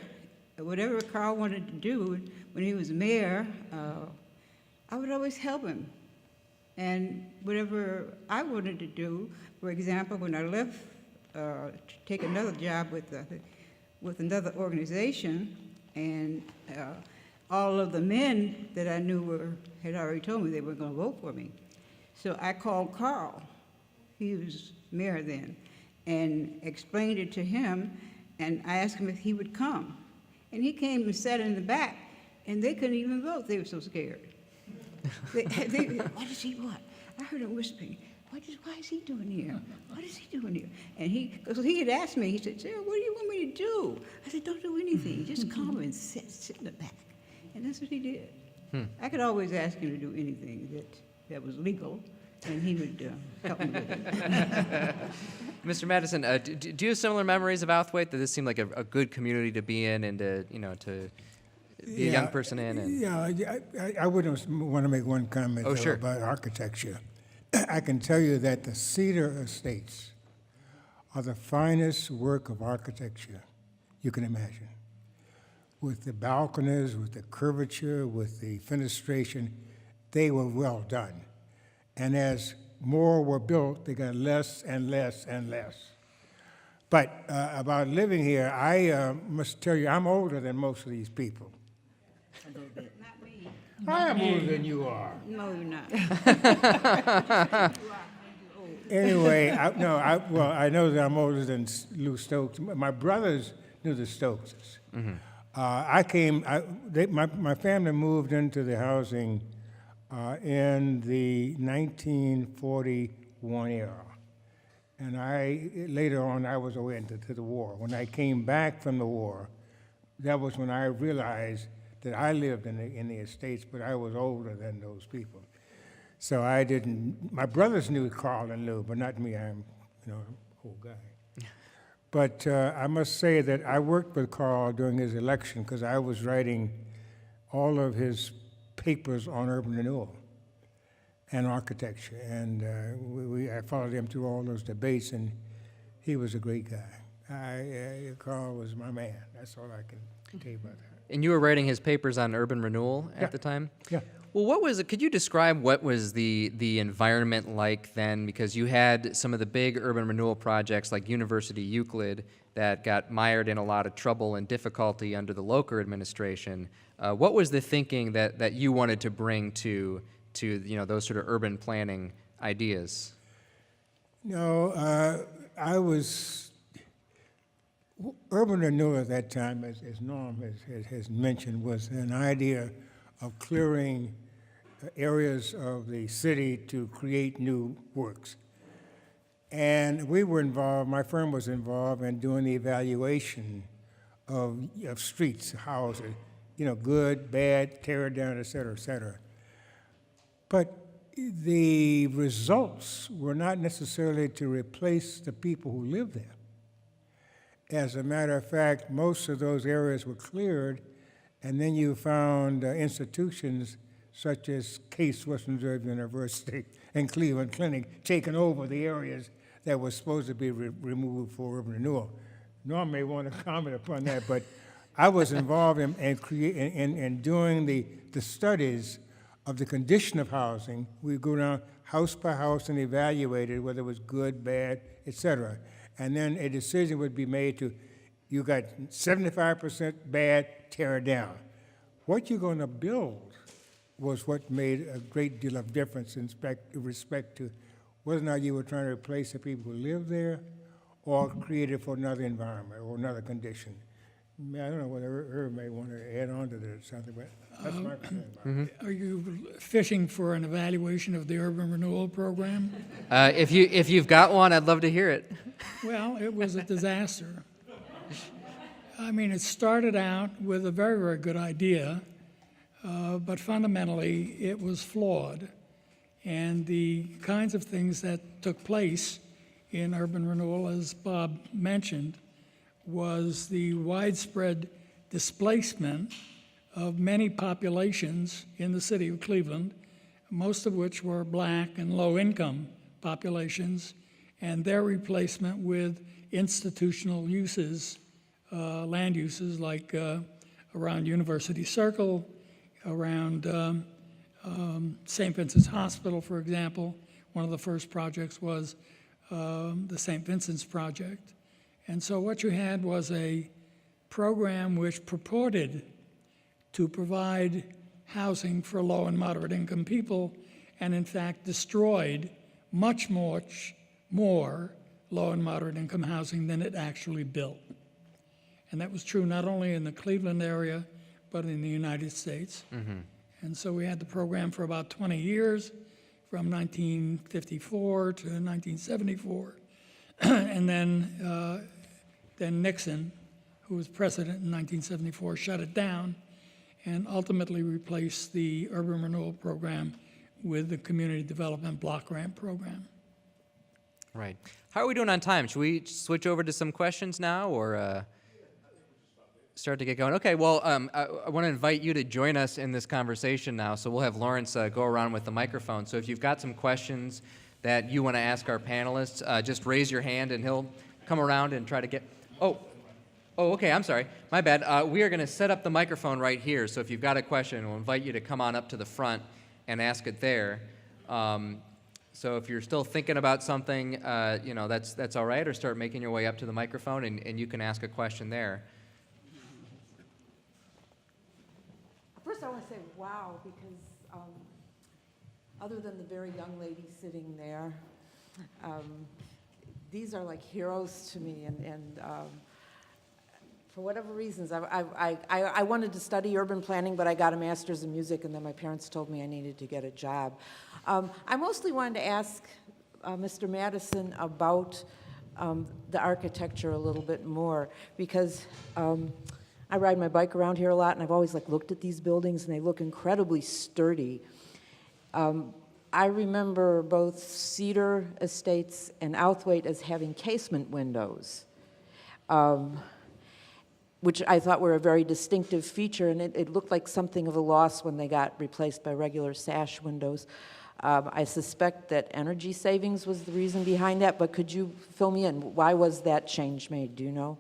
whatever Carl wanted to do when he was mayor, I would always help him. And whatever I wanted to do, for example, when I left to take another job with another organization, and all of the men that I knew had already told me they were going to vote for me. So I called Carl, he was mayor then, and explained it to him, and I asked him if he would come. And he came and sat in the back, and they couldn't even vote, they were so scared. What is he, what? I heard him whispering, why is he doing here? What is he doing here? And because he had asked me, he said, Sarah, what do you want me to do? I said, don't do anything, just come and sit in the back. And that's what he did. I could always ask him to do anything that was legal, and he would help me with it. Mr. Madison, do you have similar memories of Outhwaite, that this seemed like a good community to be in and to be a young person in? And... Yeah, I would want to make one comment Oh, sure. about architecture. I can tell you that the Cedar Estates are the finest work of architecture you can imagine. With the balconies, with the curvature, with the fenestration, they were well done. And as more were built, they got less and less and less. But about living here, I must tell you, I'm older than most of these people. A little bit. Not me. I am older than you are. No, you're not. Anyway, I know that I'm older than Lou Stokes. My brothers knew the Stokeses. Mm-hmm. My family moved into the housing in the 1941 era. And later on, I was away into the war. When I came back from the war, that was when I realized that I lived in the estates, but I was older than those people. So I didn't, my brothers knew Carl and Lou, but not me, I'm an old guy. But I must say that I worked with Carl during his election because I was writing all of his papers on urban renewal and architecture. And I followed him through all those debates, and he was a great guy. Carl was my man. That's all I can tell you about that. And you were writing his papers on urban renewal at the time? Yeah. Well, could you describe what was the environment like then? Because you had some of the big urban renewal projects like University Euclid that got mired in a lot of trouble and difficulty under the Locher administration. What was the thinking that you wanted to bring to those sort of urban planning ideas? No, urban renewal at that time, as Norm has mentioned, was an idea of clearing areas of the city to create new works. And we were involved, my firm was involved in doing the evaluation of streets, houses, good, bad, tear it down, et cetera, et cetera. But the results were not necessarily to replace the people who lived there. As a matter of fact, most of those areas were cleared, and then you found institutions such as Case Western Reserve University and Cleveland Clinic taking over the areas that were supposed to be removed for urban renewal. Norm may want to comment upon that, but I was involved in doing the studies of the condition of housing. We go down house by house and evaluate it, whether it was good, bad, et cetera. And then a decision would be made you got 75% bad, tear it down. What you're going to build was what made a great deal of difference in respect to whether or not you were trying to replace the people who live there or create it for another environment or another condition. I don't know whether Herb may want to add on to that or something, but that's my concern about it. Are you fishing for an evaluation of the urban renewal program? If you've got one, I'd love to hear it. Well, it was a disaster. I mean, it started out with a very, very good idea, but fundamentally it was flawed. And the kinds of things that took place in urban renewal, as Bob mentioned, was the widespread displacement of many populations in the city of Cleveland, most of which were black and low-income populations, and their replacement with institutional uses, land uses like around University Circle, around St. Vincent's Hospital, for example. One of the first projects was the St. Vincent's Project. And so what you had was a program which purported to provide housing for low and moderate income people, and in fact destroyed much more low and moderate income housing than it actually built. And that was true not only in the Cleveland area, but in the United States. Mm-hmm. And so we had the program for about 20 years, from 1954 to 1974. And then Nixon, who was president in 1974, shut it down and ultimately replaced the urban renewal program with the community development block grant program. Right. How are we doing on time? Should we switch over to some questions now, or start to get going? Okay, well, I want to invite you to join us in this conversation now. So we'll have Lawrence go around with the microphone. So if you've got some questions that you want to ask our panelists, just raise your hand and he'll come around and try to get... Oh, okay, I'm sorry. My bad. We are going to set up the microphone right here. So if you've got a question, we'll invite you to come on up to the front and ask it there. So if you're still thinking about something, that's all right, or start making your way up to the microphone and you can ask a question there. First, I want to say, wow, because other than the very young lady sitting there, these are like heroes to me. And for whatever reasons, I wanted to study urban planning, but I got a master's in music, and then my parents told me I needed to get a job. I mostly wanted to ask Mr. Madison about the architecture a little bit more, because I ride my bike around here a lot, and I've always looked at these buildings, and they look incredibly sturdy. I remember both Cedar Estates and Outhwaite as having casement windows, which I thought were a very distinctive feature, and it looked like something of a loss when they got replaced by regular sash windows. I suspect that energy savings was the reason behind that, but could you fill me in? Why was that change made? Do you know?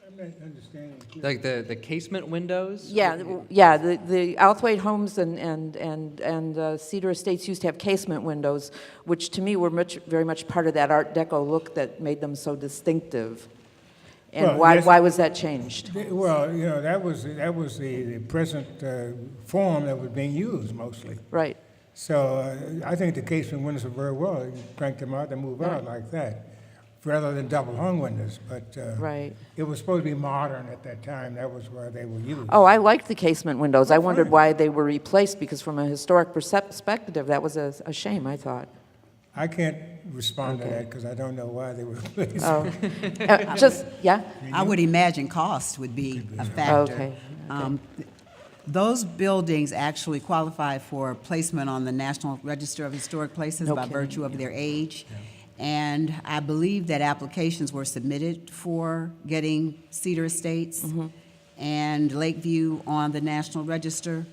I'm not understanding. Like the casement windows? Yeah, the Outhwaite Homes and Cedar Estates used to have casement windows, which to me were very much part of that Art Deco look that made them so distinctive. And Well, yes. why was that changed? Well, that was the present form that was being used mostly. Right. So I think the casement windows are very well. You crank them out, they move out like that, rather than double hung windows. But Right. it was supposed to be modern at that time. That was where they were used. Oh, I liked the casement windows. I wondered fine. why they were replaced, because from a historic perspective, that was a shame, I thought. I can't respond to that because I don't know why they were replaced. Oh, yeah? I would imagine cost would be a factor. Okay. Those buildings actually qualify for placement on the National Register of Historic Places No by kidding. virtue of their age. And I believe that applications were submitted for getting Cedar Estates and Lakeview on the National Register,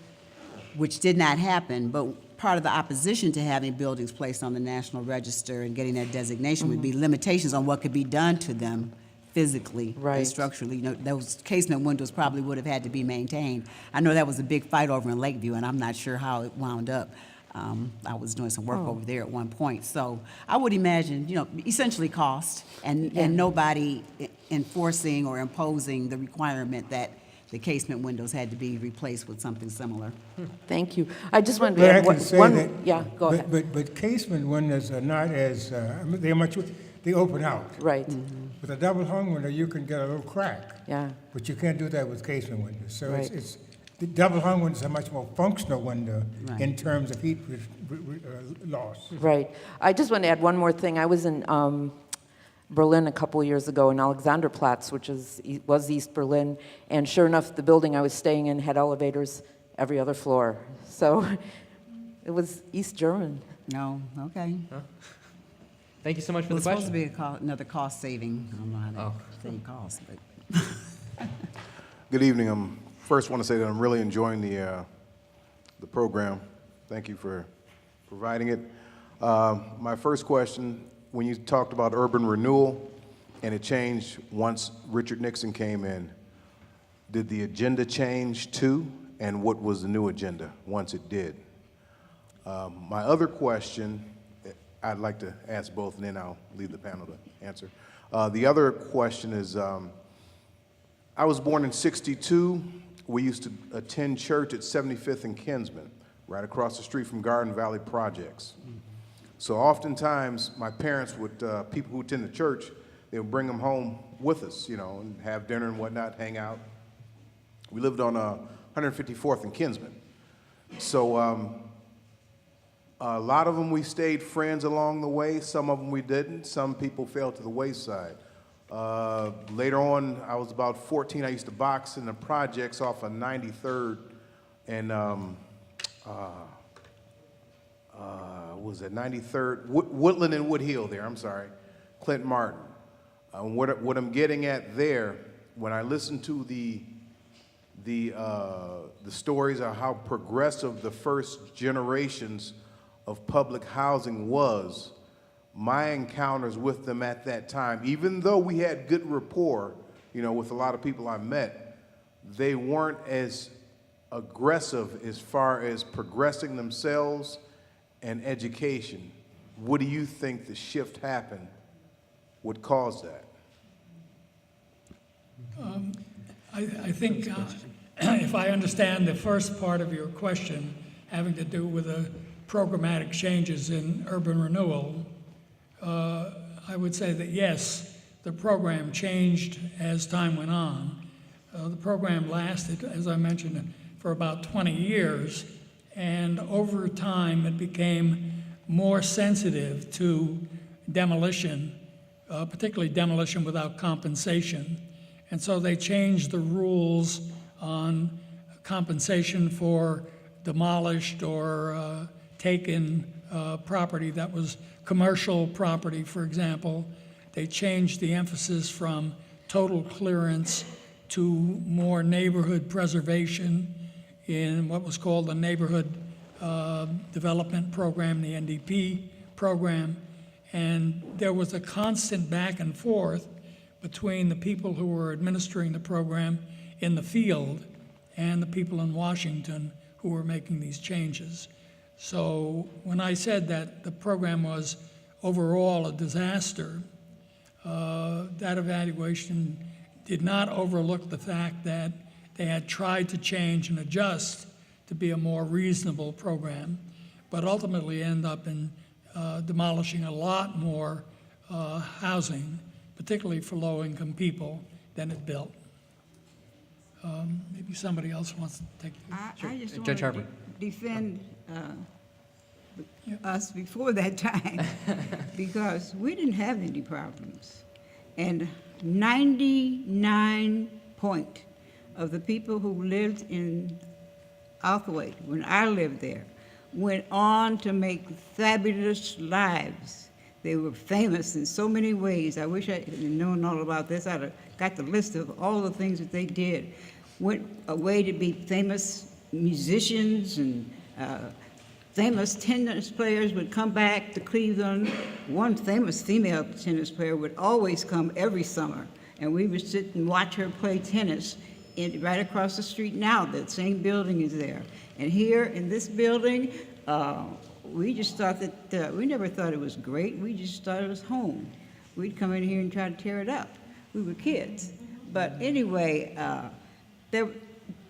which did not happen. But part of the opposition to having buildings placed on the National Register and getting that designation would be limitations on what could be done to them physically Right. and structurally. Those casement windows probably would have had to be maintained. I know that was a big fight over in Lakeview, and I'm not sure how it wound up. I was doing some work over there at one point. So I would imagine, essentially cost and nobody enforcing or imposing the requirement that the casement windows had to be replaced with something similar. Thank you. I just wanted to But I add can say one, that. yeah, go ahead. But casement windows are not as, they open out. Right, With a double hung window, you can get a little crack, yeah, but you can't do that with casement windows. So Right. the double hung windows are much more functional window Right. in terms of heat loss. right. I just want to add one more thing. I was in Berlin a couple years ago in Alexanderplatz, which was East Berlin, and sure enough, the building I was staying in had elevators every other floor. So it was East German. No, okay. Thank you so much for Well, the it's supposed to question. be another cost saving. I don't know how Oh. to save costs, but. Good evening. First want to say that I'm really enjoying the program. Thank you for providing it. My first question, when you talked about urban renewal and it changed once Richard Nixon came in, did the agenda change too? And what was the new agenda once it did? My other question, I'd like to ask both and then I'll leave the panel to answer. The other question is, I was born in '62. We used to attend church at 75th and Kinsman, right across the street from Garden Valley Projects. So oftentimes, my parents would, people who attend the church, they would bring them home with us, you know, and have dinner and whatnot, hang out. We lived on 154th and Kinsman. So a lot of them we stayed friends along the way. Some of them we didn't. Some people fell to the wayside. Later on, I was about 14. I used to box in the projects off of 93rd and was it 93rd? Woodland and Woodhill there, I'm sorry. Clint Martin. What I'm getting at there, when I listen to the stories of how progressive the first generations of public housing was, my encounters with them at that time, even though we had good rapport, you know, with a lot of people I met, they weren't as aggressive as far as progressing themselves and education. What do you think the shift happened would cause that? I think, if I understand the first part of your question, having to do with the programmatic changes in urban renewal, I would say that yes, the program changed as time went on. The program lasted, as I mentioned, for about 20 years, and over time it became more sensitive to demolition, particularly demolition without compensation. And so they changed the rules on compensation for demolished or taken property that was commercial property, for example. They changed the emphasis from total clearance to more neighborhood preservation in what was called the Neighborhood Development Program, the NDP program. And there was a constant back and forth between the people who were administering the program in the field and the people in Washington who were making these changes. So when I said that the program was overall a disaster, that evaluation did not overlook the fact that they had tried to change and adjust to be a more reasonable program, but ultimately end up in demolishing a lot more housing, particularly for low-income people, than it built. Maybe somebody else wants to take it. I just want Judge to Harper. defend us before that time, because we didn't have any problems. And 99 point of the people who lived in Outhwaite, when I lived there, went on to make fabulous lives. They were famous in so many ways. I wish I had known all about this. I'd have got the list of all the things that they did. Went away to be famous musicians, and famous tennis players would come back to Cleveland. One famous female tennis player would always come every summer, and we would sit and watch her play tennis right across the street now. That same building is there. And here in this building, we just thought that, we never thought it was great. We just thought it was home. We'd come in here and try to tear it up. We were kids. But anyway,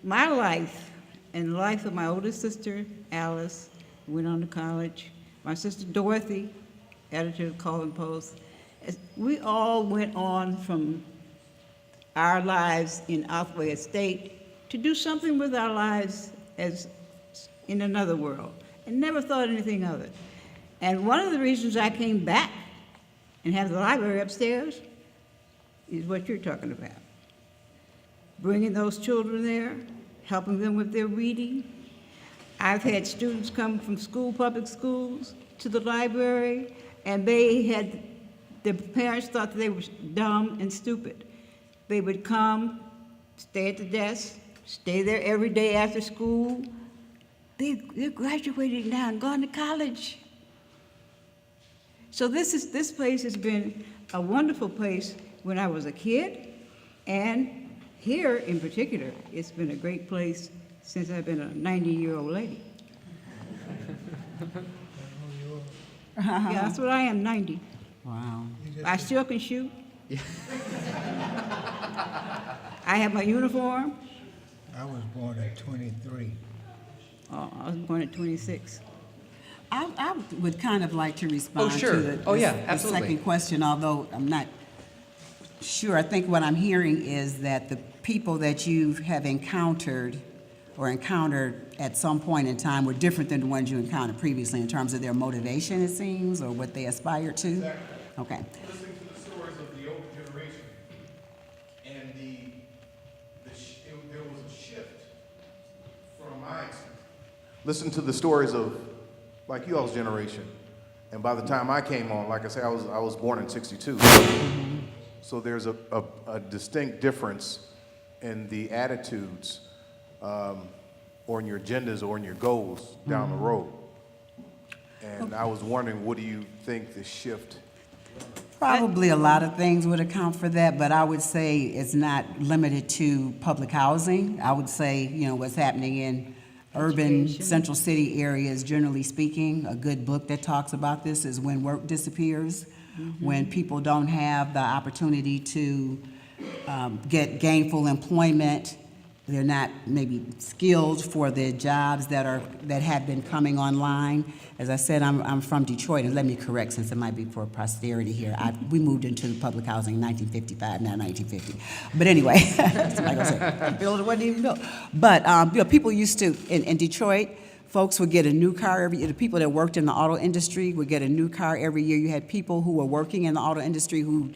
My life and the life of my oldest sister, Alice, who went on to college, my sister Dorothy, editor of the Carl and Post, we all went on from our lives in Outhwaite Estate to do something with our lives as in another world, and never thought anything of it. And one of the reasons I came back and have the library upstairs is what you're talking about. Bringing those children there, helping them with their reading. I've had students come from public schools, to the library, and their parents thought they were dumb and stupid. They would come, stay at the desk, stay there every day after school. They're graduating now and gone to college. So this place has been a wonderful place when I was a kid, and here in particular, it's been a great place since I've been a 90-year-old lady. Yeah, that's what I am, 90. Wow. I still can shoot. I have my uniform. I was born at 23. Oh, I was born at 26. I would kind of like to respond sure. to Oh, yeah, the absolutely. second question, although I'm not sure. I think what I'm hearing is that the people that you have encountered at some point in time were different than the ones you encountered previously in terms of their motivation, it seems, or what they aspired to? Exactly. Okay. Listening to the stories of the older generation, and there was a shift from my experience. Listen to the stories of, like you all's generation, and by the time I came on, like I say, I was born in '62. So there's a distinct difference in the attitudes, or in your agendas, or in your goals down the road. And I was wondering, what do you think the shift? Probably a lot of things would account for that, but I would say it's not limited to public housing. I would say, what's happening in urban Education. central city areas, generally speaking. A good book that talks about this is When Work Disappears, when people don't have the opportunity to get gainful employment. They're not maybe skilled for the jobs that have been coming online. As I said, I'm from Detroit, and let me correct, since it might be for posterity here. We moved into the public housing in 1955, not 1950. But anyway, somebody gonna say, the building wasn't even built. But people used to in Detroit. Folks would get a new car every year. The people that worked in the auto industry would get a new car every year. You had people who were working in the auto industry who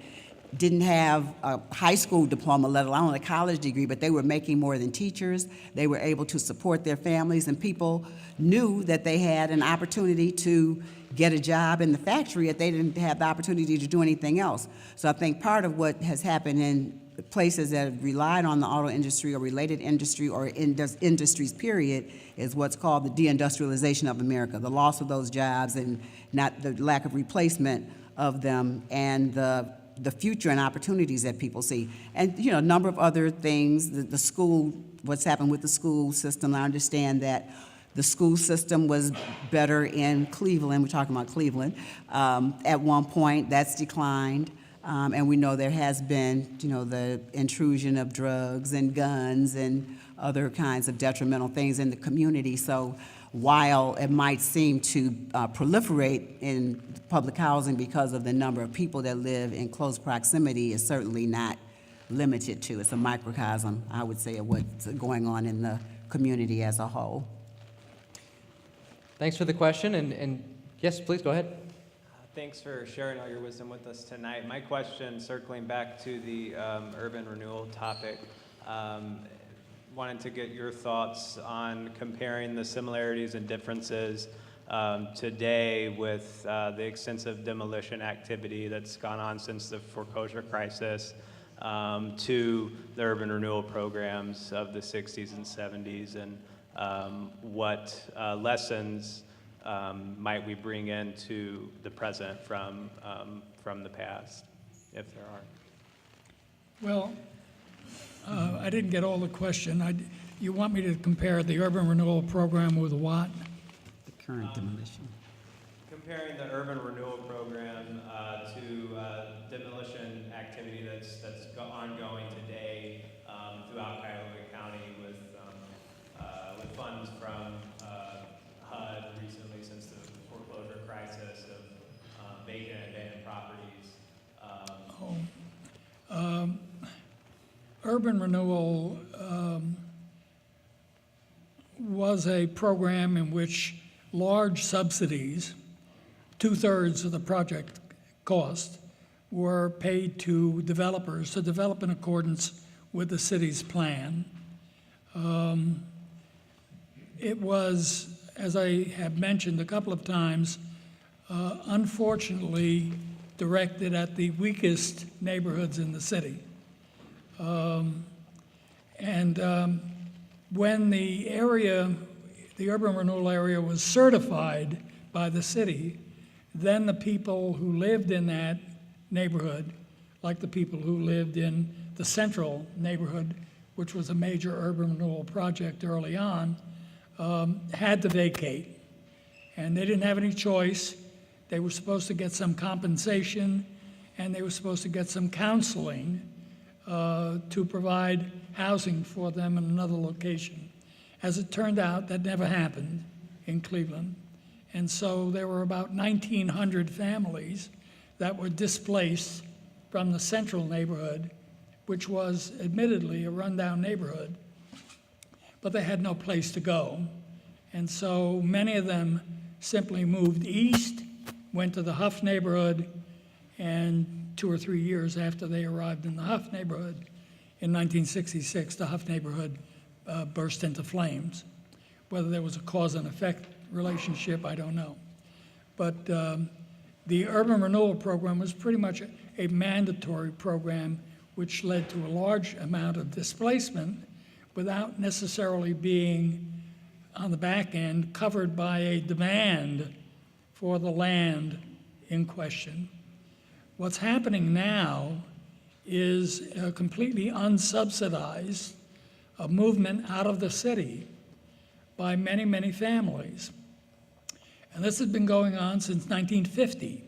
didn't have a high school diploma, let alone a college degree, but they were making more than teachers. They were able to support their families, and people knew that they had an opportunity to get a job in the factory if they didn't have the opportunity to do anything else. So I think part of what has happened in places that have relied on the auto industry or related industry or industries, period, is what's called the deindustrialization of America, the loss of those jobs and not the lack of replacement of them, and the future and opportunities that people see. And, a number of other things, the school, what's happened with the school system. I understand that the school system was better in Cleveland, we're talking about Cleveland, at one point. That's declined. And we know there has been, the intrusion of drugs and guns and other kinds of detrimental things in the community. So while it might seem to proliferate in public housing because of the number of people that live in close proximity, it's certainly not limited to. It's a microcosm, I would say, of what's going on in the community as a whole. Thanks for the question, and yes, please go ahead. Thanks for sharing all your wisdom with us tonight. My question, circling back to the urban renewal topic, wanted to get your thoughts on comparing the similarities and differences today with the extensive demolition activity that's gone on since the foreclosure crisis to the urban renewal programs of the 60s and 70s, and what lessons might we bring into the present from the past, if there are? Well, I didn't get all the question. You want me to compare the urban renewal program with what? The current demolition. Comparing the urban renewal program to demolition activity that's ongoing today throughout Cuyahoga County crisis of vacant and abandoned properties. Urban renewal was a program in which large subsidies, 2/3 of the project cost, were paid to developers to develop in accordance with the city's plan. It was, as I have mentioned a couple of times, unfortunately directed at the weakest neighborhoods in the city. When the area, the urban renewal area, was certified by the city, then the people who lived in that neighborhood, like the people who lived in the central neighborhood, which was a major urban renewal project early on, had to vacate. And they didn't have any choice. They were supposed to get some compensation, and they were supposed to get some counseling to provide housing for them in another location. As it turned out, that never happened in Cleveland. And so there were about 1,900 families that were displaced from the central neighborhood, which was admittedly a rundown neighborhood, but they had no place to go. And so many of them simply moved east, went to the Huff neighborhood, and 2 or 3 years after they arrived in the Huff neighborhood, in 1966, the Huff neighborhood burst into flames. Whether there was a cause and effect relationship, I don't know. But the urban renewal program was pretty much a mandatory program which led to a large amount of displacement without necessarily being, on the back end, covered by a demand for the land in question. What's happening now is a completely unsubsidized movement out of the city by many, many families. And this has been going on since 1950.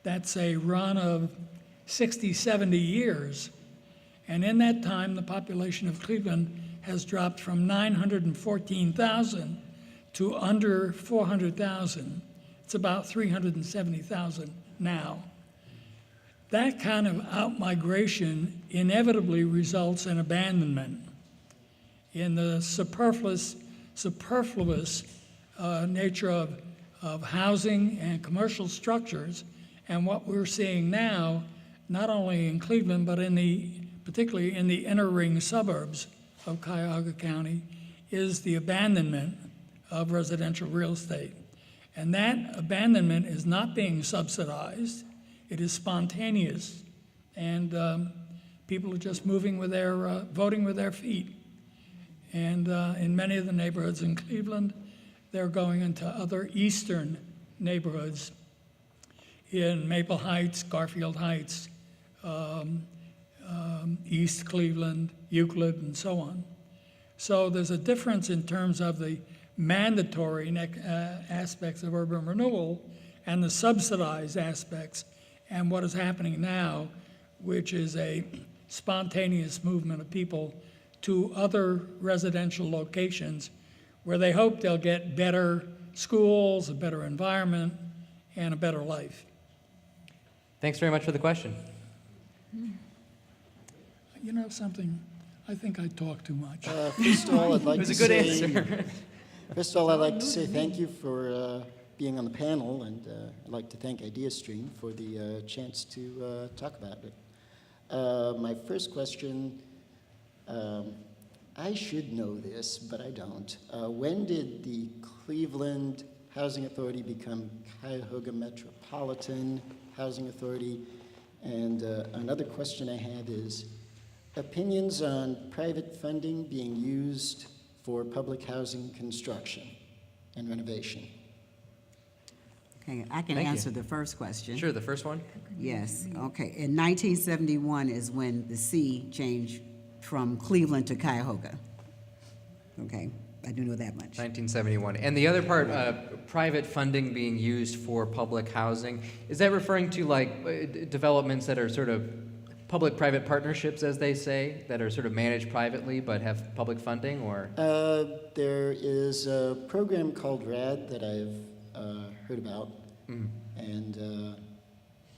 That's a run of 60, 70 years. And in that time, the population of Cleveland has dropped from 914,000 to under 400,000. It's about 370,000 now. That kind of outmigration inevitably results in abandonment, in the superfluous nature of housing and commercial structures. And what we're seeing now, not only in Cleveland, but particularly in the inner ring suburbs of Cuyahoga County, is the abandonment of residential real estate. And that abandonment is not being subsidized. It is spontaneous, and people are just moving with their, voting with their feet. And in many of the neighborhoods in Cleveland, they're going into other eastern neighborhoods in Maple Heights, Garfield Heights, East Cleveland, Euclid, and so on. So there's a difference in terms of the mandatory aspects of urban renewal and the subsidized aspects, and what is happening now, which is a spontaneous movement of people to other residential locations where they hope they'll get better schools, a better environment, and a better life. Thanks very much for the question. You know something? I think I talk too much. First of all, I'd like It was to a good say, answer. first of all, I'd like to say thank you for being on the panel, and I'd like to thank ideastream for the chance to talk about it. My first question, I should know this, but I don't. When did the Cleveland Housing Authority become Cuyahoga Metropolitan Housing Authority? And another question I had is opinions on private funding being used for public housing construction and renovation. Okay, I can Thank you. answer the first question. Sure, the first one? Yes, okay. In 1971 is when the C changed from Cleveland to Cuyahoga. Okay, I do know that much. 1971. And the other part, private funding being used for public housing, is that referring to like developments that are sort of public-private partnerships, as they say, that are sort of managed privately but have public funding, or? There is a program called RAD that I've heard about, And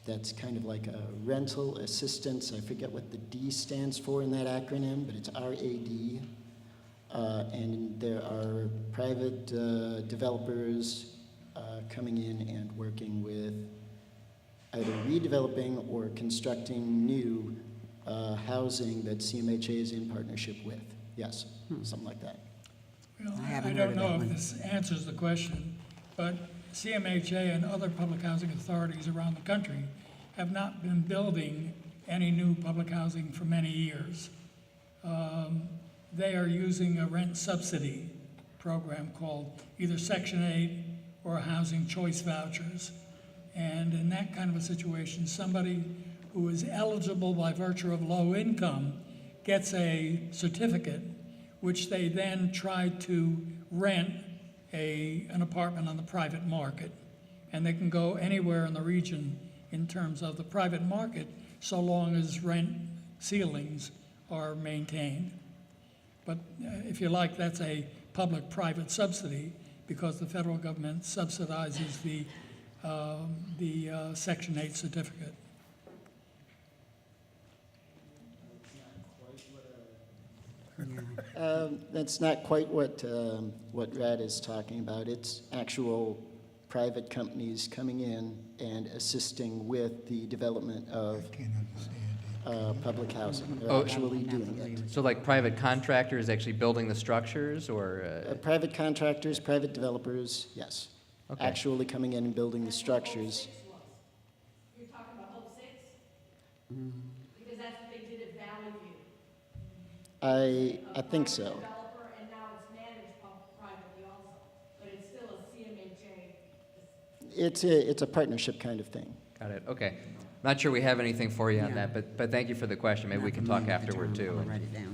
that's kind of like a rental assistance. I forget what the D stands for in that acronym, but it's RAD. And there are private developers coming in and working with either redeveloping or constructing new housing that CMHA is in partnership with. Yes, something like that. Well, I I haven't don't heard of know that if one. this answers the question, but CMHA and other public housing authorities around the country have not been building any new public housing for many years. They are using a rent subsidy program called either Section 8 or housing choice vouchers. And in that kind of a situation, somebody who is eligible by virtue of low income gets a certificate, which they then try to rent an apartment on the private market. And they can go anywhere in the region in terms of the private market, so long as rent ceilings are maintained. But if you like, that's a public-private subsidy because the federal government subsidizes the Section 8 certificate. That's not quite what RAD is talking about. It's actual private companies coming in and assisting with the development of public housing. They're actually doing it. So like private contractors actually building the structures, or? Private contractors, private developers, yes. Okay. Actually coming in and building the structures. You're talking about Hope 6? Because that's what they did at Valley View. I think so. Developer, and now it's managed privately also, but it's still a CMHA. It's a partnership kind of thing. Got it, okay. Not sure we have anything for you on Yeah. that, but thank you for the question. Maybe we can talk afterward, too. I'll write it down.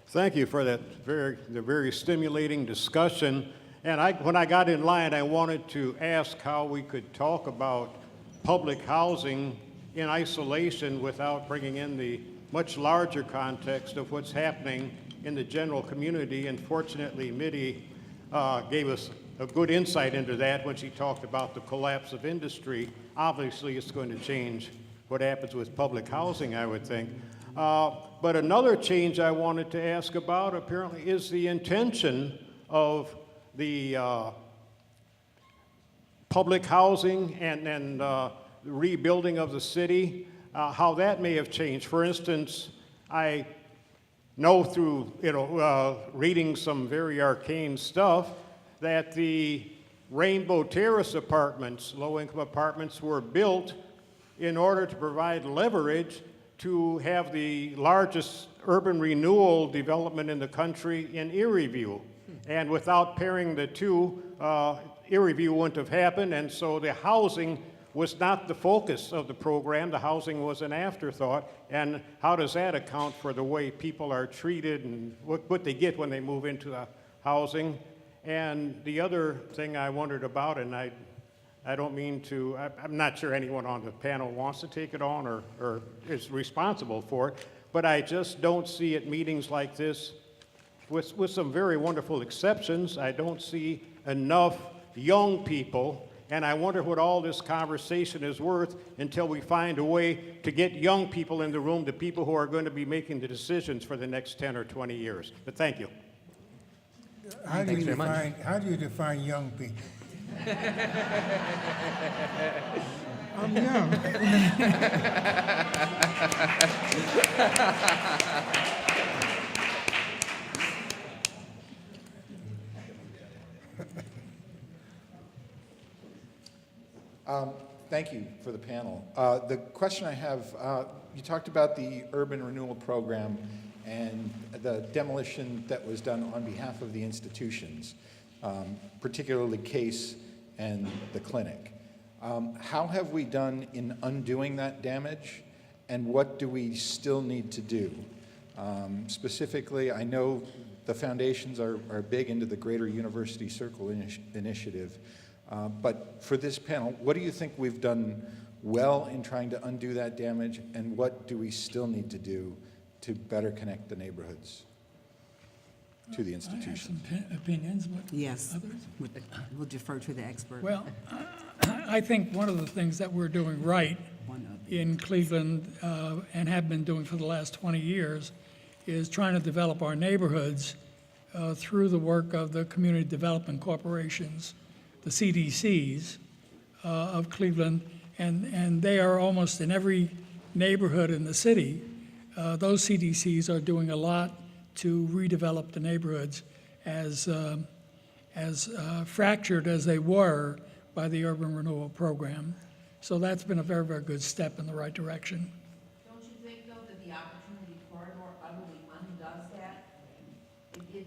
Thank you for that very stimulating discussion. And when I got in line, I wanted to ask how we could talk about public housing in isolation without bringing in the much larger context of what's happening in the general community. And fortunately, Mitty gave us a good insight into that when she talked about the collapse of industry. Obviously, it's going to change what happens with public housing, I would think. But another change I wanted to ask about, apparently, is the intention of the public housing and rebuilding of the city, how that may have changed. For instance, I know through reading some very arcane stuff that the Rainbow Terrace apartments, low-income apartments, were built in order to provide leverage to have the largest urban renewal development in the country in Erie View. And without pairing the two, Erie View wouldn't have happened, and so the housing was not the focus of the program. The housing was an afterthought. And how does that account for the way people are treated and what they get when they move into the housing? And the other thing I wondered about, and I don't mean to, I'm not sure anyone on the panel wants to take it on or is responsible for it, but I just don't see at meetings like this, with some very wonderful exceptions, I don't see enough young people, and I wonder what all this conversation is worth until we find a way to get young people in the room, the people who are going to be making the decisions for the next 10 or 20 years. But thank you. How do Thanks you very much. define young people? I'm young. Thank you for the panel. The question I have, you talked about the urban renewal program and the demolition that was done on behalf of the institutions, particularly CASE and the clinic. How have we done in undoing that damage, and what do we still need to do? Specifically, I know the foundations are big into the Greater University Circle Initiative, but for this panel, what do you think we've done well in trying to undo that damage, and what do we still need to do to better connect the neighborhoods? to the I have institution. some opinions, but Yes. others? We'll defer to the expert. Well, I think one of the things that we're doing right in Cleveland, and have been doing for the last 20 years, is trying to develop our neighborhoods through the work of the community development corporations, the CDCs of Cleveland, and they are almost in every neighborhood in the city. Those CDCs are doing a lot to redevelop the neighborhoods as fractured as they were by the urban renewal program. So that's been a very, very good step in the right direction. Don't you think, though, that the opportunity corridor utterly undoes that? It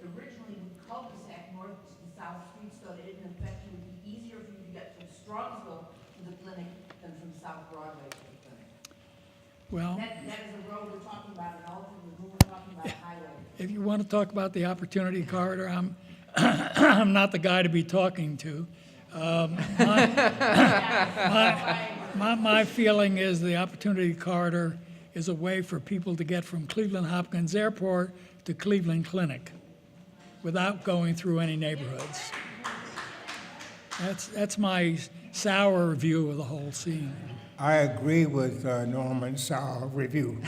originally would cul-de-sac north to south streets, so that it in effect it would be easier for you to get from Strongsville to the clinic than from South Broadway to the clinic. Well, That is a road we're talking about, and ultimately we're talking about a highway. if you want to talk about the opportunity corridor, I'm not the guy to be talking to. My feeling is the opportunity corridor is a way for people to get from Cleveland Hopkins Airport to Cleveland Clinic without going through any neighborhoods. That's my sour view of the whole scene. I agree with Norman's review.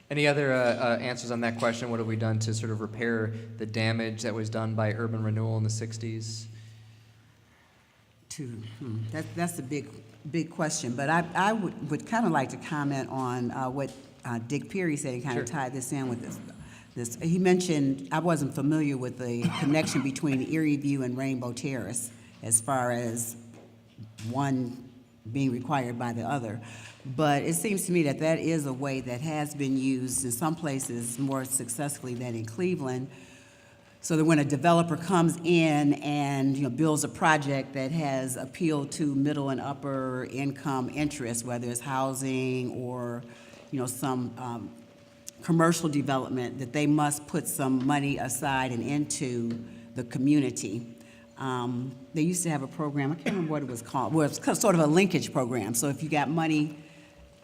Any other answers on that question? What have we done to sort of repair the damage that was done by urban renewal in the 60s? That's a big question, but I would kind of like to comment on what Dick Peary said and kind of tie this in with this. He mentioned, I wasn't familiar with the connection between Erie View and Rainbow Terrace as far as one being required by the other. But it seems to me that that is a way that has been used in some places more successfully than in Cleveland, so that when a developer comes in and builds a project that has appealed to middle and upper income interests, whether it's housing or some commercial development, that they must put some money aside and into the community. They used to have a program, I can't remember what it was called, well, it's sort of a linkage program. So if you got money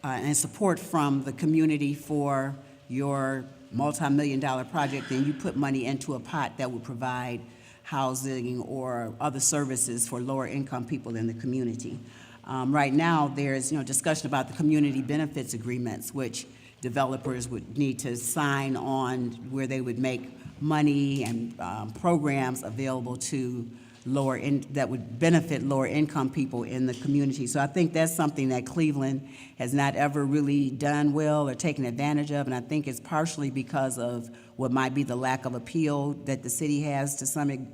and support from the community for your multi-million-dollar project, then you put money into a pot that would provide housing or other services for lower-income people in the community. Right now, there's discussion about the community benefits agreements, which developers would need to sign on, where they would make money and programs available to that would benefit lower-income people in the community. So I think that's something that Cleveland has not ever really done well or taken advantage of, and I think it's partially because of what might be the lack of appeal that the city has to some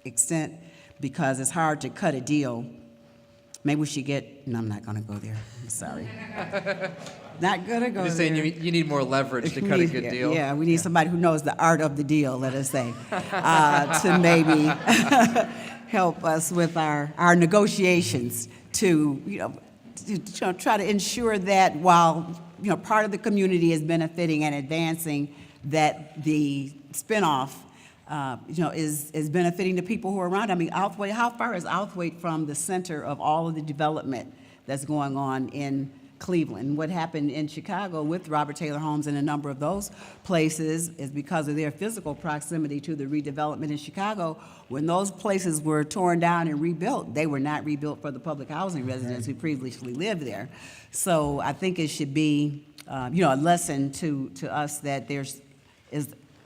extent, because it's hard to cut a deal. Maybe we should no, I'm not going to go there. I'm sorry. Not going to go there. Just saying you need more leverage to cut a good deal. Yeah, we need somebody who knows the art of the deal, let us say, to maybe help us with our negotiations to try to ensure that while part of the community is benefiting and advancing, that the spinoff is benefiting the people who are around. I mean, Outhwaite, how far is Outhwaite from the center of all of the development that's going on in Cleveland? What happened in Chicago with Robert Taylor Homes and a number of those places is because of their physical proximity to the redevelopment in Chicago. When those places were torn down and rebuilt, they were not rebuilt for the public housing residents who previously lived there. So I think it should be, a lesson to us that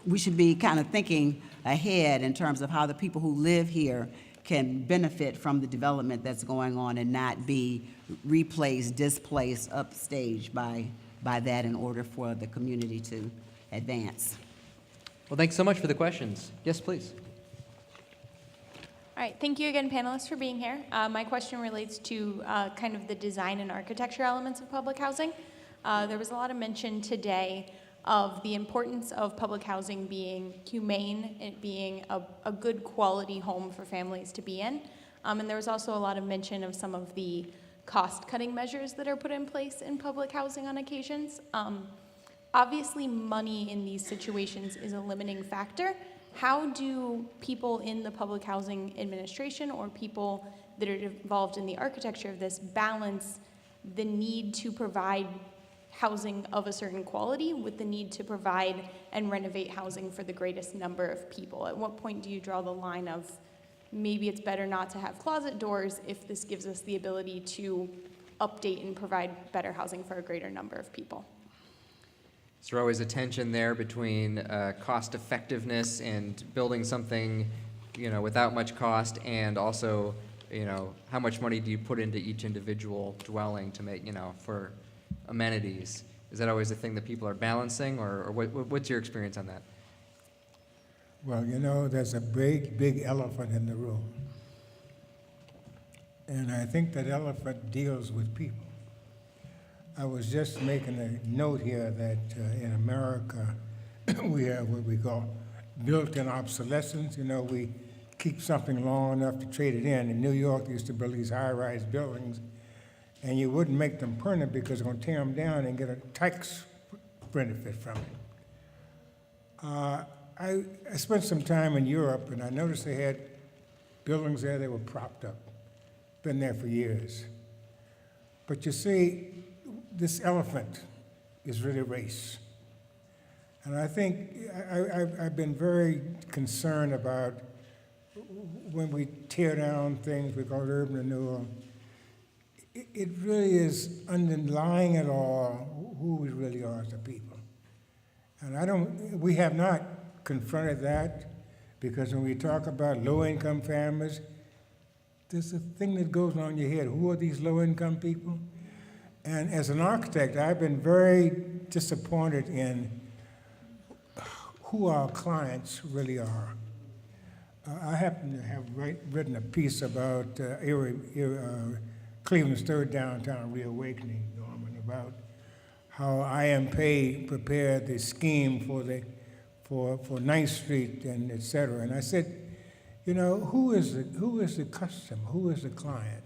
we should be kind of thinking ahead in terms of how the people who live here can benefit from the development that's going on and not be replaced, displaced, upstaged by that in order for the community to advance. Well, thanks so much for the questions. Yes, please. All right, thank you again, panelists, for being here. My question relates to kind of the design and architecture elements of public housing. There was a lot of mention today of the importance of public housing being humane, it being a good quality home for families to be in. And there was also a lot of mention of some of the cost-cutting measures that are put in place in public housing on occasions. Obviously, money in these situations is a limiting factor. How do people in the public housing administration or people that are involved in the architecture of this balance the need to provide housing of a certain quality with the need to provide and renovate housing for the greatest number of people? At what point do you draw the line of maybe it's better not to have closet doors if this gives us the ability to update and provide better housing for a greater number of people? Is there always a tension there between cost effectiveness and building something, without much cost, and also, how much money do you put into each individual dwelling to make, for amenities? Is that always a thing that people are balancing, or what's your experience on that? Well, there's a big elephant in the room. And I think that elephant deals with people. I was just making a note here that in America, we have what we call built-in obsolescence. We keep something long enough to trade it in. In New York, they used to build these high-rise buildings, and you wouldn't make them permanent because they're going to tear them down and get a tax benefit from it. I spent some time in Europe, and I noticed they had buildings there that were propped up. Been there for years. But you see, this elephant is really race. And I think I've been very concerned about when we tear down things, we call it urban renewal, it really is underlying it all who we really are as a people. And we have not confronted that, because when we talk about low-income families, there's a thing that goes on in your head. Who are these low-income people? And as an architect, I've been very disappointed in who our clients really are. I happen to have written a piece about Cleveland's third downtown reawakening, Norman, about how IMP prepared the scheme for 9th Street and et cetera. And I said, who is the customer? Who is the client?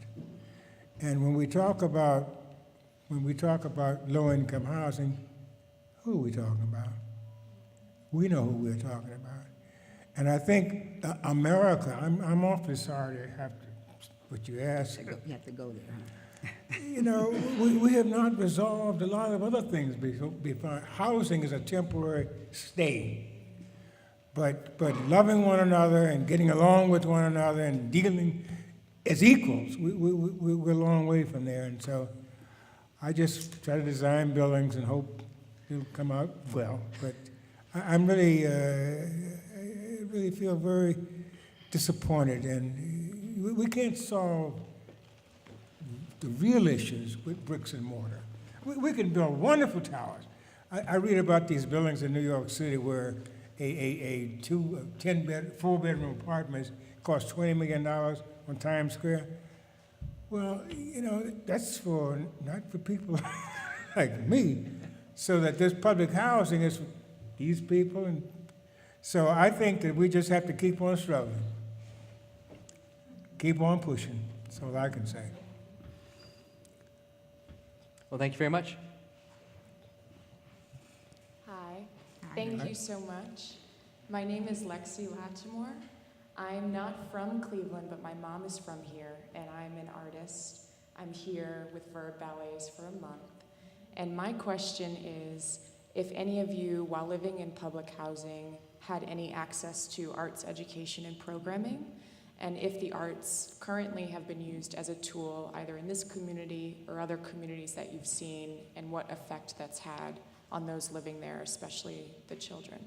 And when we talk about low-income housing, who are we talking about? We know who we're talking about. And I think America, I'm awfully sorry to have to, what you asked. You have to go there, We have not resolved a lot of other things before. Housing is a temporary stay. But loving one another and getting along with one another and dealing as equals, we're a long way from there. And so I just try to design buildings and hope it'll come out well. But I'm really, I really feel very disappointed. And we can't solve the real issues with bricks and mortar. We can build wonderful towers. I read about these buildings in New York City where a 4-bedroom apartment costs $20 million on Times Square. Well, that's not for people like me, so that this public housing is for these people. And so I think that we just have to keep on struggling, keep on pushing. That's all I can say. Well, thank you very much. Hi. Thank you so much. My name is Lexi Lattimore. I'm not from Cleveland, but my mom is from here, and I'm an artist. I'm here with Verb Ballets for a month. And my question is, if any of you, while living in public housing, had any access to arts education and programming, and if the arts currently have been used as a tool either in this community or other communities that you've seen, and what effect that's had on those living there, especially the children.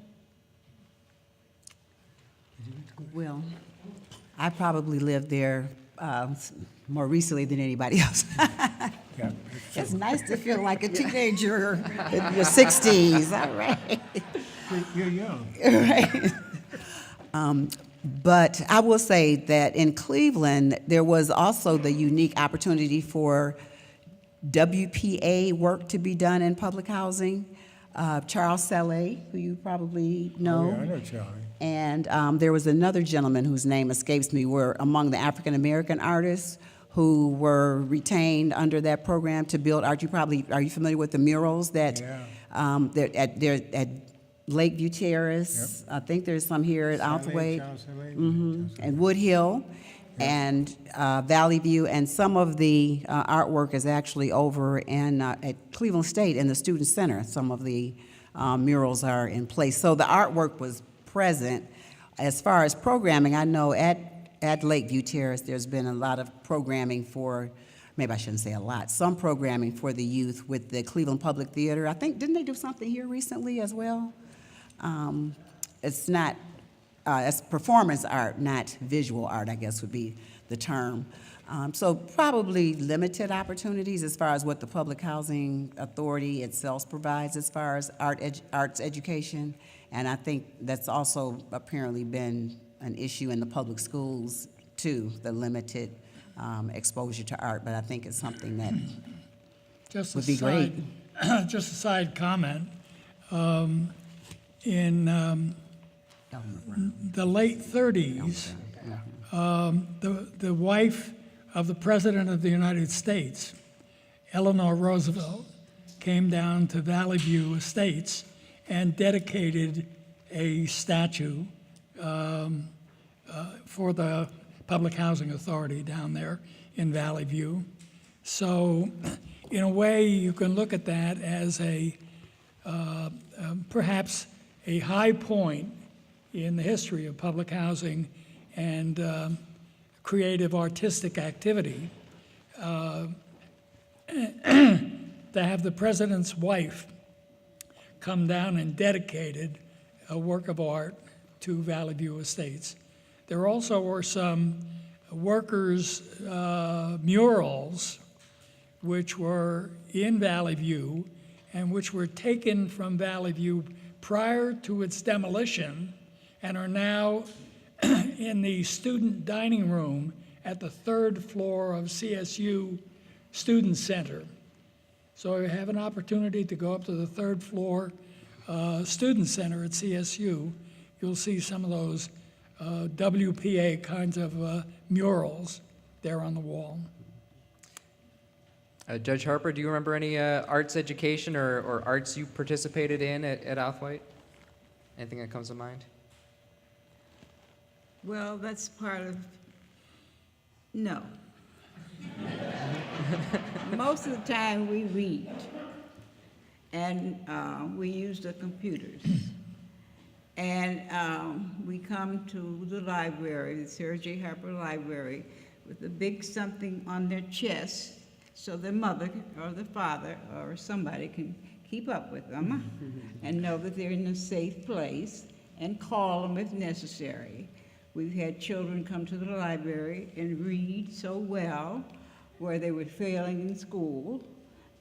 Well, I probably lived there more recently than anybody else. Yeah, It's nice to feel like a teenager in your 60s, all right. you're young. Right. But I will say that in Cleveland, there was also the unique opportunity for WPA work to be done in public housing. Charles Saleh, who you probably know. Oh, yeah, I know Charlie. And there was another gentleman whose name escapes me, were among the African-American artists who were retained under that program to build art. Are you familiar with the murals that they're at Lakeview Terrace? Yep. I think there's some here at Outhwaite. And Wood Hill. and Valley View, and some of the artwork is actually over in at Cleveland State in the Student Center. Some of the murals are in place. So the artwork was present. As far as programming, I know at Lakeview Terrace, there's been a lot of programming for, maybe I shouldn't say a lot, some programming for the youth with the Cleveland Public Theater. I think, didn't they do something here recently as well? It's not, it's performance art, not visual art, I guess would be the term. So probably limited opportunities as far as what the Public Housing Authority itself provides as far as arts education. And I think that's also apparently been an issue in the public schools too, the limited exposure to art. But I think it's something that would be great. Just a side comment. In the late 30s, the wife of the President of the United States, Eleanor Roosevelt, came down to Valley View Estates and dedicated a statue for the Public Housing Authority down there in Valley View. So in a way, you can look at that as a perhaps a high point in the history of public housing and creative artistic activity. To have the president's wife come down and dedicated a work of art to Valley View Estates. There also were some workers' murals which were in Valley View and which were taken from Valley View prior to its demolition and are now in the student dining room at the 3rd floor of CSU Student Center. So you have an opportunity to go up to the 3rd floor Student Center at CSU. You'll see some of those WPA kinds of murals there on the wall. Judge Harper, do you remember any arts education or arts you participated in at Outhwaite? Anything that comes to mind? Well, that's part of, no. Most of the time we read, and we use the computers. And we come to the library, the Sarah J. Harper Library, with a big something on their chest so their mother or the father or somebody can keep up with them and know that they're in a safe place and call them if necessary. We've had children come to the library and read so well where they were failing in school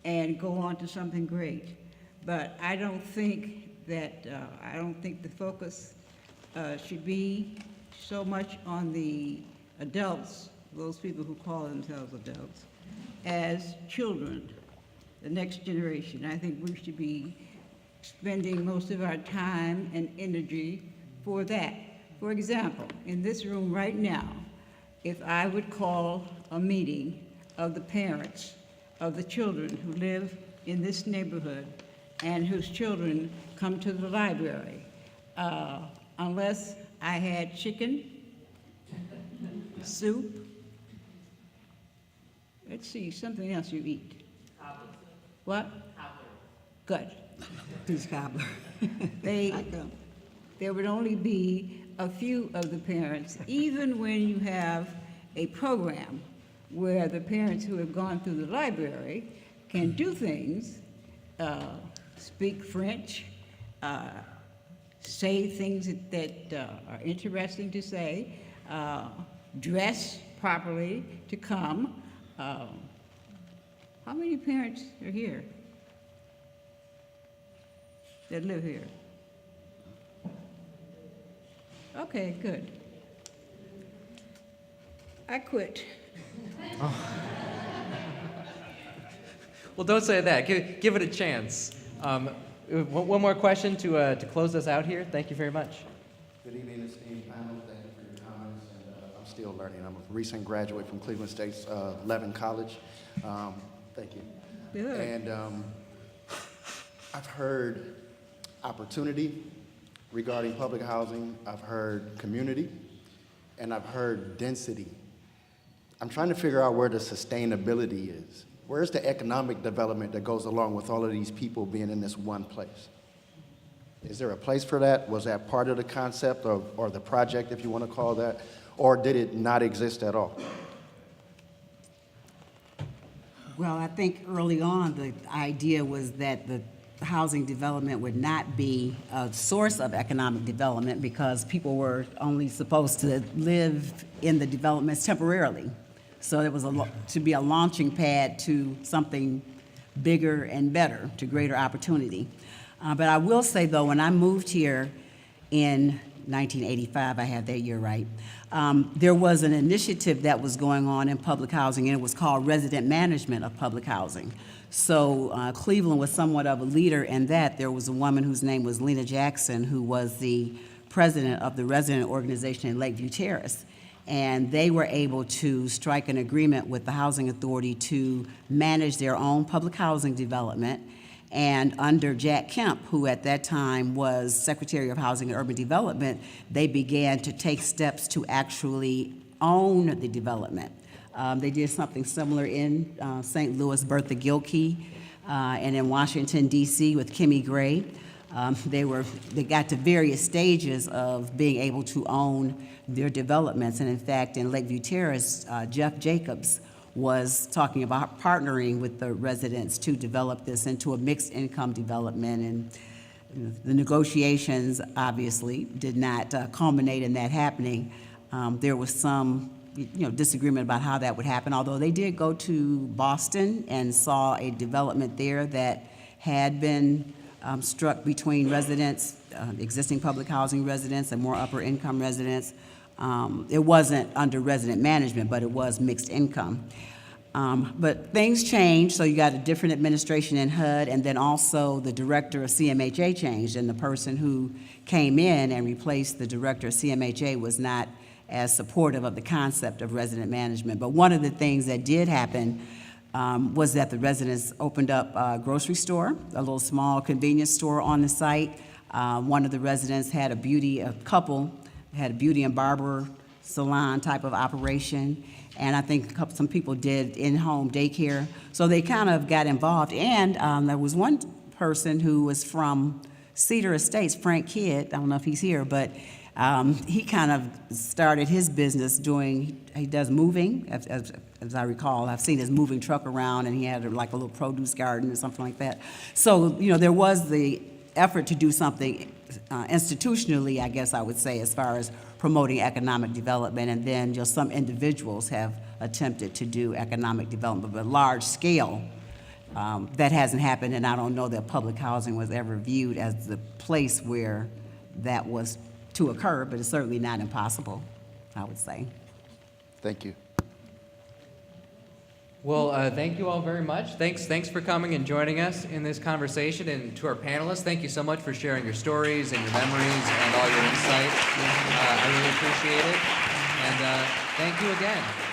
and go on to something great. But I don't think that, I don't think the focus should be so much on the adults, those people who call themselves adults, as children, the next generation. I think we should be spending most of our time and energy for that. For example, in this room right now, if I would call a meeting of the parents of the children who live in this neighborhood and whose children come to the library, unless I had chicken, soup, let's see, something else you eat. Cobbler. What? Cobbler. Good. Who's cobbler? There would only be a few of the parents, even when you have a program where the parents who have gone through the library can do things, speak French, say things that are interesting to say, dress properly to come. How many parents are here that live here? Okay, good. I quit. Oh. Well, don't say that. Give it a chance. One more question to close us out here. Thank you very much. Good evening, esteemed panel. Thank you for your comments. And I'm still learning. I'm a recent graduate from Cleveland State's Levin College. Thank you. Good. And I've heard opportunity regarding public housing. I've heard community, and I've heard density I'm trying to figure out where the sustainability is. Where's the economic development that goes along with all of these people being in this one place? Is there a place for that? Was that part of the concept or the project, if you want to call it that? Or did it not exist at all? Well, I think early on, the idea was that the housing development would not be a source of economic development because people were only supposed to live in the developments temporarily. So it was to be a launching pad to something bigger and better, to greater opportunity. But I will say, though, when I moved here in 1985, I have that year right, there was an initiative that was going on in public housing, and it was called resident management of public housing. So Cleveland was somewhat of a leader in that. There was a woman whose name was Lena Jackson, who was the president of the resident organization in Lakeview Terrace. And they were able to strike an agreement with the Housing Authority to manage their own public housing development. And under Jack Kemp, who at that time was Secretary of Housing and Urban Development, they began to take steps to actually own the development. They did something similar in St. Louis, Bertha Gilkey, and in Washington, D.C. with Kimmy Gray. They got to various stages of being able to own their developments. And in fact, in Lakeview Terrace, Jeff Jacobs was talking about partnering with the residents to develop this into a mixed income development. And the negotiations obviously did not culminate in that happening. There was some disagreement about how that would happen, although they did go to Boston and saw a development there that had been struck between residents, existing public housing residents and more upper income residents. It wasn't under resident management, but it was mixed income. But things changed, so you got a different administration in HUD, and then also the director of CMHA changed, and the person who came in and replaced the director of CMHA was not as supportive of the concept of resident management. But one of the things that did happen was that the residents opened up a grocery store, a little small convenience store on the site. One of the residents had a couple had a beauty and barber salon type of operation, and I think some people did in-home daycare. So they kind of got involved, and there was one person who was from Cedar Estates, Frank Kidd, I don't know if he's here, but he kind of started his business he does moving, as I recall. I've seen his moving truck around, and he had like a little produce garden or something like that. So, there was the effort to do something institutionally, I guess I would say, as far as promoting economic development, and then just some individuals have attempted to do economic development, but large scale, that hasn't happened, and I don't know that public housing was ever viewed as the place where that was to occur, but it's certainly not impossible, I would say. Thank you. Well, thank you all very much. Thanks for coming and joining us in this conversation. And to our panelists, thank you so much for sharing your stories and your memories and all your insight. I really appreciate it. And thank you again.